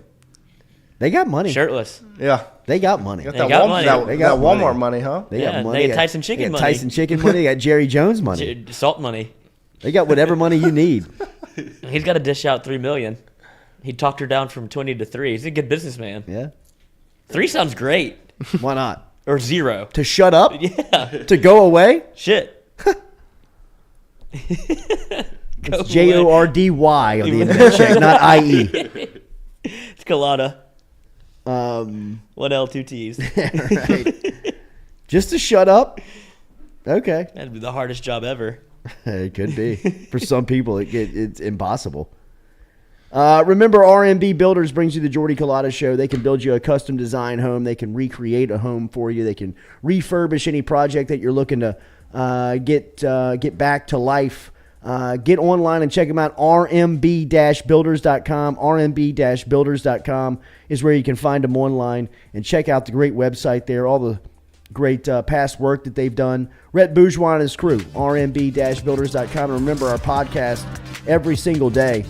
They got money. Shirtless. Yeah. They got money. Got They that got Walmart, money. They got got Walmart money, huh? They Yeah, got money. they got Tyson Chicken they got money. Tyson Chicken money. They got Jerry Jones money. Salt money. They got whatever money you need. He's got to dish out $3 million. He talked her down from 20 to 3. He's a good businessman. Yeah. 3 sounds great. Why not? Or 0. To shut up? Yeah. To go away? Shit. It's Jordy on the internet check, not IE. It's Culotta. 1 L, 2 T's. Right. Just to shut up? Okay. That'd be the hardest job ever. It could be. For some people, it's impossible. Remember, RMB Builders brings you the Jordy Culotta Show. They can build you a custom design home. They can recreate a home for you. They can refurbish any project that you're looking to get back to life. Get online and check them out, rmb-builders.com. rmb-builders.com is where you can find them online and check out the great website there, all the great past work that they've done. Rhett Bourgeois and his crew, rmb-builders.com. And remember, our podcast every single day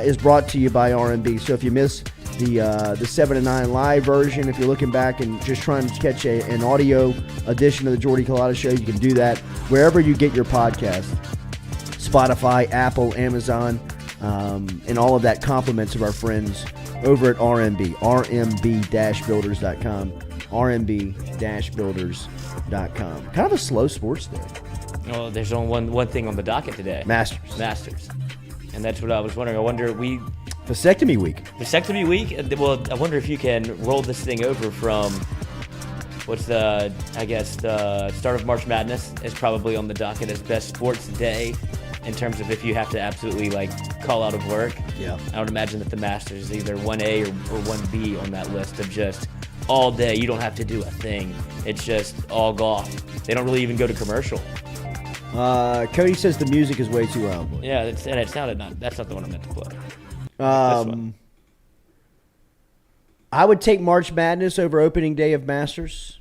is brought to you by RMB. So if you miss the 7 to 9 live version, if you're looking back and just trying to catch an audio edition of the Jordy Culotta Show, you can do that wherever you get your podcast. Spotify, Apple, Amazon, and all of that compliments of our friends over at RMB, rmb-builders.com, rmb-builders.com. Kind of a slow sports day. Well, there's only one thing on the docket today. Masters. And that's what I was wondering. I wonder, Vasectomy week. Vasectomy week? Well, I wonder if you can roll this thing over from the start of March Madness is probably on the docket as best sports day in terms of if you have to absolutely call out of work. Yeah. I would imagine that the Masters is either 1A or 1B on that list of just all day. You don't have to do a thing. It's just all golf. They don't really even go to commercial. Cody says the music is way too loud. Yeah, it sounded that's not the one I meant to play. I would take March Madness over opening day of Masters.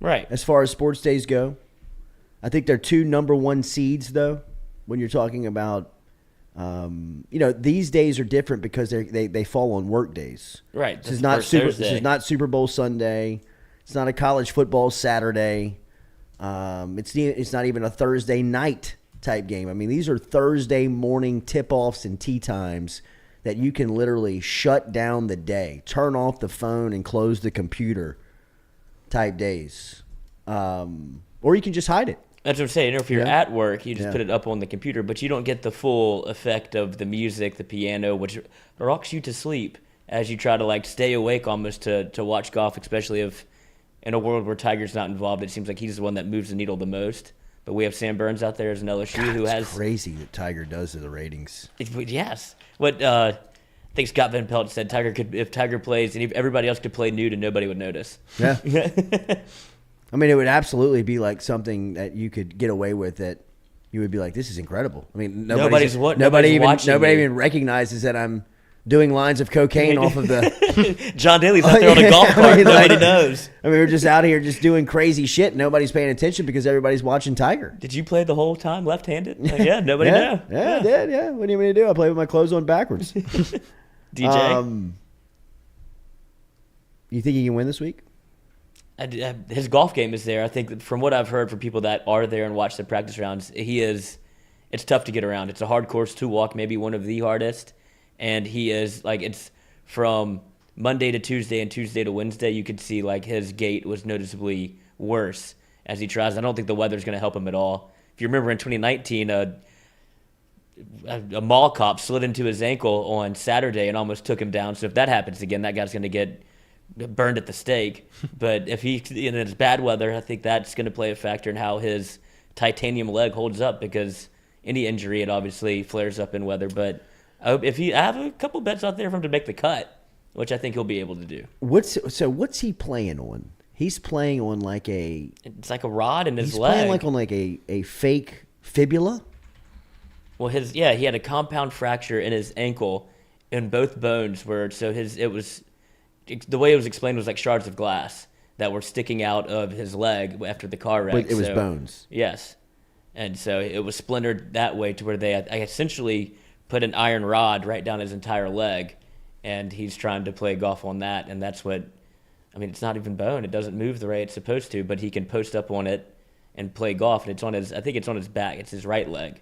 Right. As far as sports days go. I think they're 2 number 1 seeds, though, when you're talking about, these days are different because they fall on work days. Right. This is not Super Bowl Sunday. It's not a college football Saturday. It's not even a Thursday night type game. I mean, these are Thursday morning tip-offs and tee times that you can literally shut down the day, turn off the phone and close the computer type days. Or you can just hide it. That's what I'm saying. If you're at work, you just put it up on the computer, but you don't get the full effect of the music, the piano, which rocks you to sleep as you try to stay awake almost to watch golf, especially if in a world where Tiger's not involved, it seems like he's the one that moves the needle the most. But we have Sam Burns out there as an LSU who has... It's crazy that Tiger does to the ratings. Yes. What I think Scott Van Pelt said, if Tiger plays, and if everybody else could play nude and nobody would notice. Yeah. I mean, it would absolutely be something that you could get away with that you would be like, this is incredible. I mean, nobody even recognizes that I'm doing lines of cocaine off of the... John Daly's out there on a golf cart. Nobody knows. I mean, we're just out here just doing crazy shit. Nobody's paying attention because everybody's watching Tiger. Did you play the whole time left-handed? Yeah, nobody knew. Yeah, I did, yeah. What do you mean to do? I play with my clothes on backwards. DJ? You think he can win this week? His golf game is there. I think from what I've heard from people that are there and watch the practice rounds, it's tough to get around. It's a hard course to walk, maybe one of the hardest. And he is, it's from Monday to Tuesday and Tuesday to Wednesday, you could see, his gait was noticeably worse. as he tries. I don't think the weather's going to help him at all. If you remember in 2019, a mall cop slid into his ankle on Saturday and almost took him down. So if that happens again, that guy's going to get burned at the stake. But if it's bad weather, I think that's going to play a factor in how his titanium leg holds up, because any injury, it obviously flares up in weather. But I have a couple bets out there for him to make the cut, which I think he'll be able to do. What's he playing on? He's playing on it's like a rod in his leg. He's playing like on like a fake fibula. Well, he had a compound fracture in his ankle, and both bones were the way it was explained was like shards of glass that were sticking out of his leg after the car wreck. But it was bones. Yes, and so it was splintered that way to where I essentially put an iron rod right down his entire leg, and he's trying to play golf on that, and that's what. I mean, it's not even bone. It doesn't move the way it's supposed to, but he can post up on it and play golf. And I think it's on his back. It's his right leg.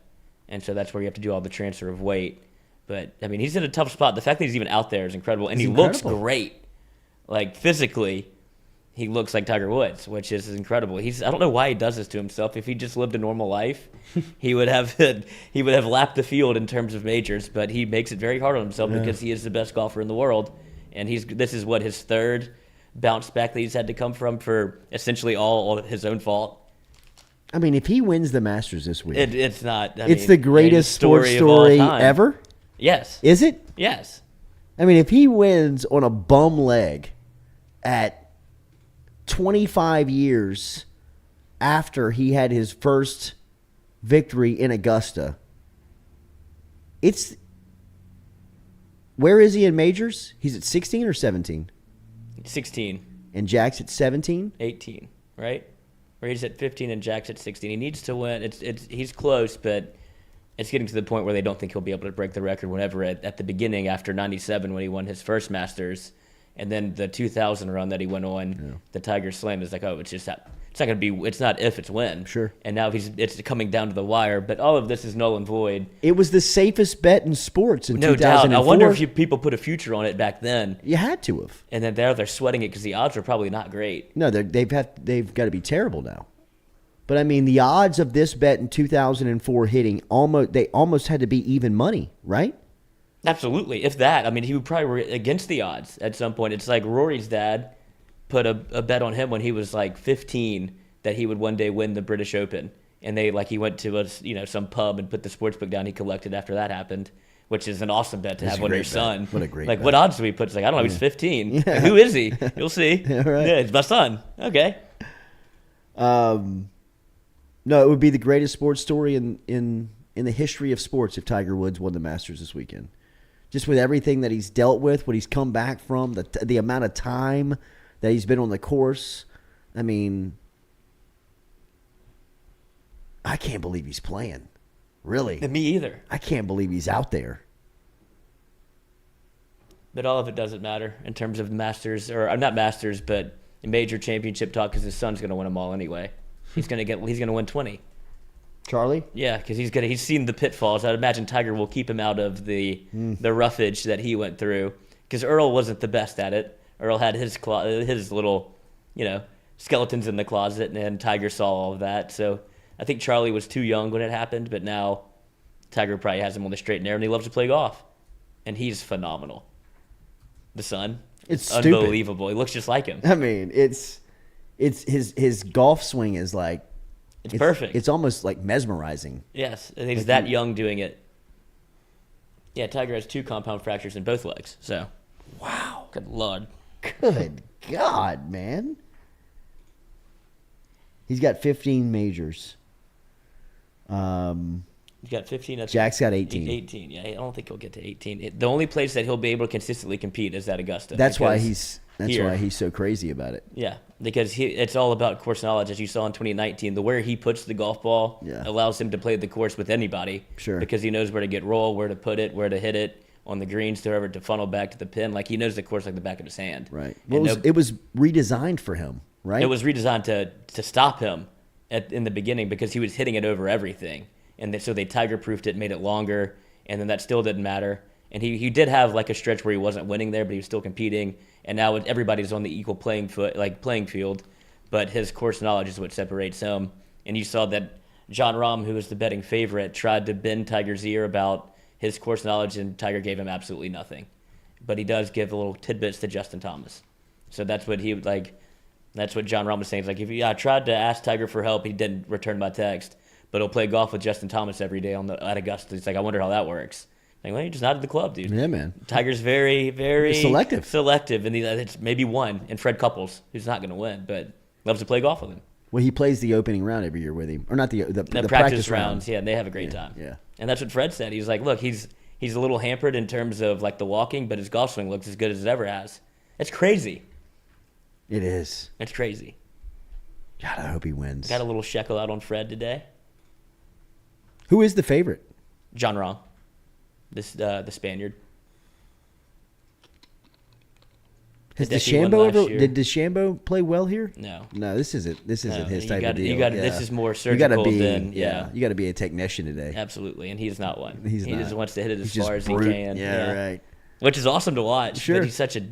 And so that's where you have to do all the transfer of weight. But, I mean, he's in a tough spot. The fact that he's even out there is incredible. And he looks great. Like, physically, he looks like Tiger Woods, which is incredible. I don't know why he does this to himself. If he just lived a normal life, he would have lapped the field in terms of majors. But he makes it very hard on himself because he is the best golfer in the world. And this is his third bounce back that he's had to come from for essentially all his own fault. I mean, if he wins the Masters this week, it's not. It's the greatest sports story ever. Yes. Is it? Yes. I mean, if he wins on a bum leg at 25 years after he had his first victory in Augusta, where is he in majors? He's at 16 or 17? 16. And Jack's at 17? 18, right? Or he's at 15 and Jack's at 16. He needs to win. He's close, but it's getting to the point where they don't think he'll be able to break the record whenever at the beginning after 97 when he won his first Masters. And then the 2000 run that he went on, the Tiger Slam, is like, it's just that. It's not going to be. It's not if, it's when. Sure. And now it's coming down to the wire. But all of this is null and void. It was the safest bet in sports in 2004. No doubt. I wonder if people put a future on it back then. You had to have. And then they're sweating it because the odds are probably not great. No, they've got to be terrible now. But I mean, the odds of this bet in 2004 hitting almost had to be even money, right? Absolutely. If that, I mean, he would probably be against the odds at some point. It's like Rory's dad put a bet on him when he was like 15 that he would one day win the British Open. And he went to some pub and put the sportsbook down. He collected after that happened, which is an awesome bet to have on your son. What a great bet. What odds do we put? It's like, I don't know, he's 15. Yeah. Like, who is he? You'll see. Yeah, right. Yeah, it's my son. Okay. No, it would be the greatest sports story in the history of sports if Tiger Woods won the Masters this weekend. Just with everything that he's dealt with, what he's come back from, the amount of time that he's been on the course. I mean, I can't believe he's playing. Really. Me either. I can't believe he's out there. But all of it doesn't matter in terms of Masters, or not Masters, but major championship talk, because his son's going to win them all anyway. He's going to win 20. Charlie? Yeah, because he's seen the pitfalls. I'd imagine Tiger will keep him out of the roughage that he went through. Because Earl wasn't the best at it. Earl had his little, skeletons in the closet, and Tiger saw all of that. So I think Charlie was too young when it happened, but now Tiger probably has him on the straight and narrow, and he loves to play golf. And he's phenomenal. The son, it's unbelievable. Stupid. He looks just like him. I mean, it's his golf swing is like, it's perfect. It's almost like mesmerizing. Yes, and he's that young doing it. Yeah, Tiger has 2 compound fractures in both legs. So, wow, good Lord, good God, man. He's got 15 majors. He's got 15. Jack's got 18. 18. Yeah, I don't think he'll get to 18. The only place that he'll be able to consistently compete is at Augusta. That's why he's so crazy about it. Yeah, because it's all about course knowledge, as you saw in 2019. Where he puts the golf ball allows him to play the course with anybody. Sure. Because he knows where to get roll, where to put it, where to hit it on the greens, to funnel back to the pin. Like, he knows the course like the back of his hand. Right. Well, it was redesigned for him, right? It was redesigned to stop him in the beginning because he was hitting it over everything. And so they tiger-proofed it, made it longer, and then that still didn't matter. And he did have like a stretch where he wasn't winning there, but he was still competing. And now everybody's on the equal playing field. but his course knowledge is what separates him. And you saw that John Rahm, who was the betting favorite, tried to bend Tiger's ear about his course knowledge, and Tiger gave him absolutely nothing. But he does give little tidbits to Justin Thomas. So that's what he would like. That's what John Rahm was saying. It's like, I tried to ask Tiger for help. He didn't return my text. But he'll play golf with Justin Thomas every day at Augusta. It's like, I wonder how that works. Like, well, you're just not at the club, dude. Yeah, man. Tiger's very, very selective. And it's maybe one. And Fred Couples, who's not going to win, but loves to play golf with him. Well, he plays the opening round every year with him. Or not the practice rounds. Yeah, and they have a great time. Yeah. And that's what Fred said. He's like, look, he's a little hampered in terms of like the walking, but his golf swing looks as good as it ever has. It's crazy. It is. It's crazy. God, I hope he wins. Got a little shekel out on Fred today. Who is the favorite? John Rahm, the Spaniard. Did DeChambeau play well here? No. No, this isn't his type of deal. This is more surgical than you got to be a technician today. Absolutely, and he's not one. He just wants to hit it as far as he can. Yeah, right. Which is awesome to watch. Sure. But he's such a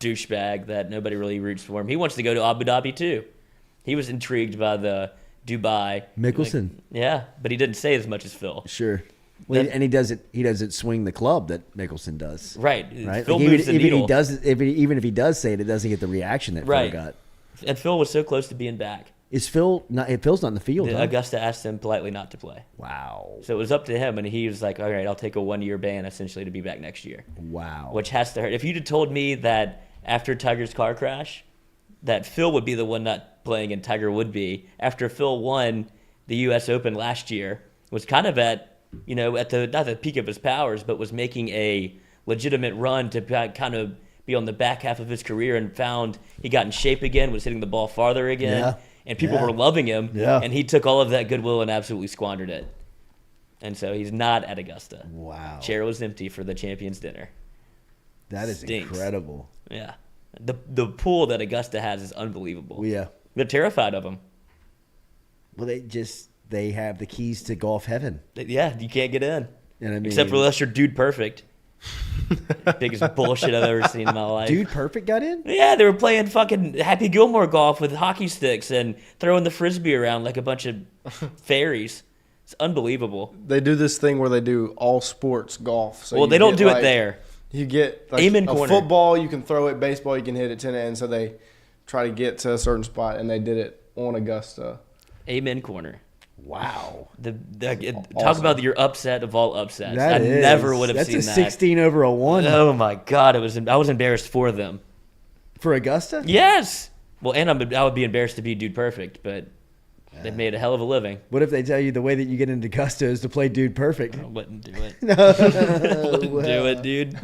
douchebag that nobody really roots for him. He wants to go to Abu Dhabi too. He was intrigued by the Dubai. Mickelson. But he didn't say as much as Phil. Sure. Well, and he doesn't swing the club that Mickelson does. Right. Phil like moves the needle. Even if he does say it doesn't get the reaction that Phil got. And Phil was so close to being back. Is Phil not? Phil's not in the field. Augusta asked him politely not to play. Wow. So it was up to him, and he was like, "All right, I'll take a 1-year ban essentially to be back next year." Wow. Which has to hurt. If you'd have told me that after Tiger's car crash, that Phil would be the one not playing and Tiger would be, after Phil won the U.S. Open last year, was kind of at not the peak of his powers, but was making a legitimate run to kind of be on the back half of his career, and found he got in shape again, was hitting the ball farther again, and people were loving him, and he took all of that goodwill and absolutely squandered it. And so he's not at Augusta. Wow. Chair was empty for the Champions Dinner. That is incredible. Yeah. The pool that Augusta has is unbelievable. Yeah. They're terrified of him. Well, they have the keys to golf heaven. Yeah, you can't get in. And I mean, except for unless you're Dude Perfect. Biggest bullshit I've ever seen in my life. Dude Perfect got in? Yeah, they were playing fucking Happy Gilmore golf with hockey sticks and throwing the frisbee around like a bunch of fairies. It's unbelievable. They do this thing where they do all sports golf. So they don't do it there. You get Amen corner. Football, you can throw it. Baseball, you can hit it 10 ends. So they try to get to a certain spot, and they did it on Augusta. Amen corner. Wow. Talk about your upset of all upsets. Never would have seen that. That's a 16 over a 1. Oh, my God. I was embarrassed for them. For Augusta? Yes. Well, and I would be embarrassed to be Dude Perfect, but they've made a hell of a living. What if they tell you the way that you get into Augusta is to play Dude Perfect? I wouldn't do it. Wouldn't do it, dude.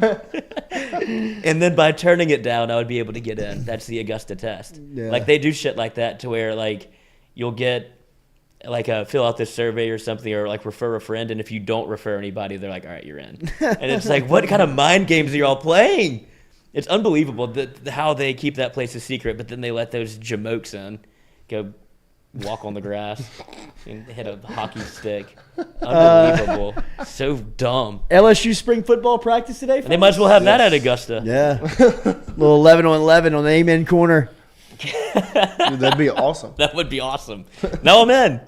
And then by turning it down, I would be able to get in. That's the Augusta test. Yeah. Like, they do shit like that to where, like, you'll get, like, fill out this survey or something, or, like, refer a friend, and if you don't refer anybody, they're like, all right, you're in. And it's like, what kind of mind games are y'all playing? It's unbelievable how they keep that place a secret, but then they let those jamokes in, go walk on the grass and hit a hockey stick. Unbelievable. So dumb. LSU spring football practice today? They might as well have that at Augusta. Yeah. Little 11 on 11 on the Amen corner. Dude, that'd be awesome. That would be awesome. No, I'm in.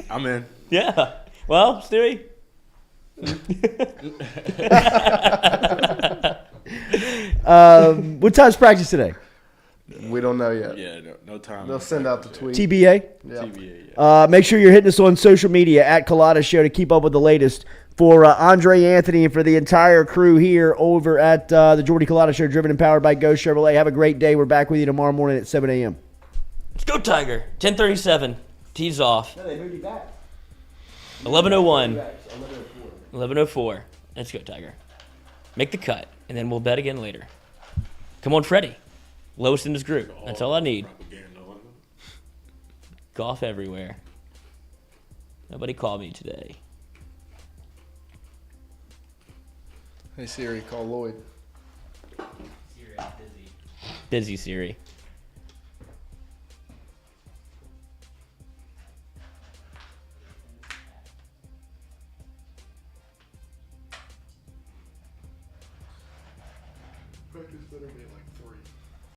I'm in. Yeah. Well, Stewie. What time's practice today? We don't know yet. Yeah, no time. They'll send out the tweet. TBA? Yeah. TBA, yeah. Make sure you're hitting us on social media at Culotta Show to keep up with the latest. For Andre Anthony and for the entire crew here over at the Jordy Culotta Show, driven and powered by Go Chevrolet. Have a great day. We're back with you tomorrow morning at 7 a.m. Let's go, Tiger. 10:37. Tees off. No, they moved you back. 11:01. 11:04. Let's go, Tiger. Make the cut, and then we'll bet again later. Come on, Freddie. Lowest in his group. That's all I need. Golf everywhere. Nobody called me today. Hey Siri, call Lloyd. Siri, busy. Busy, Siri. Practice better be like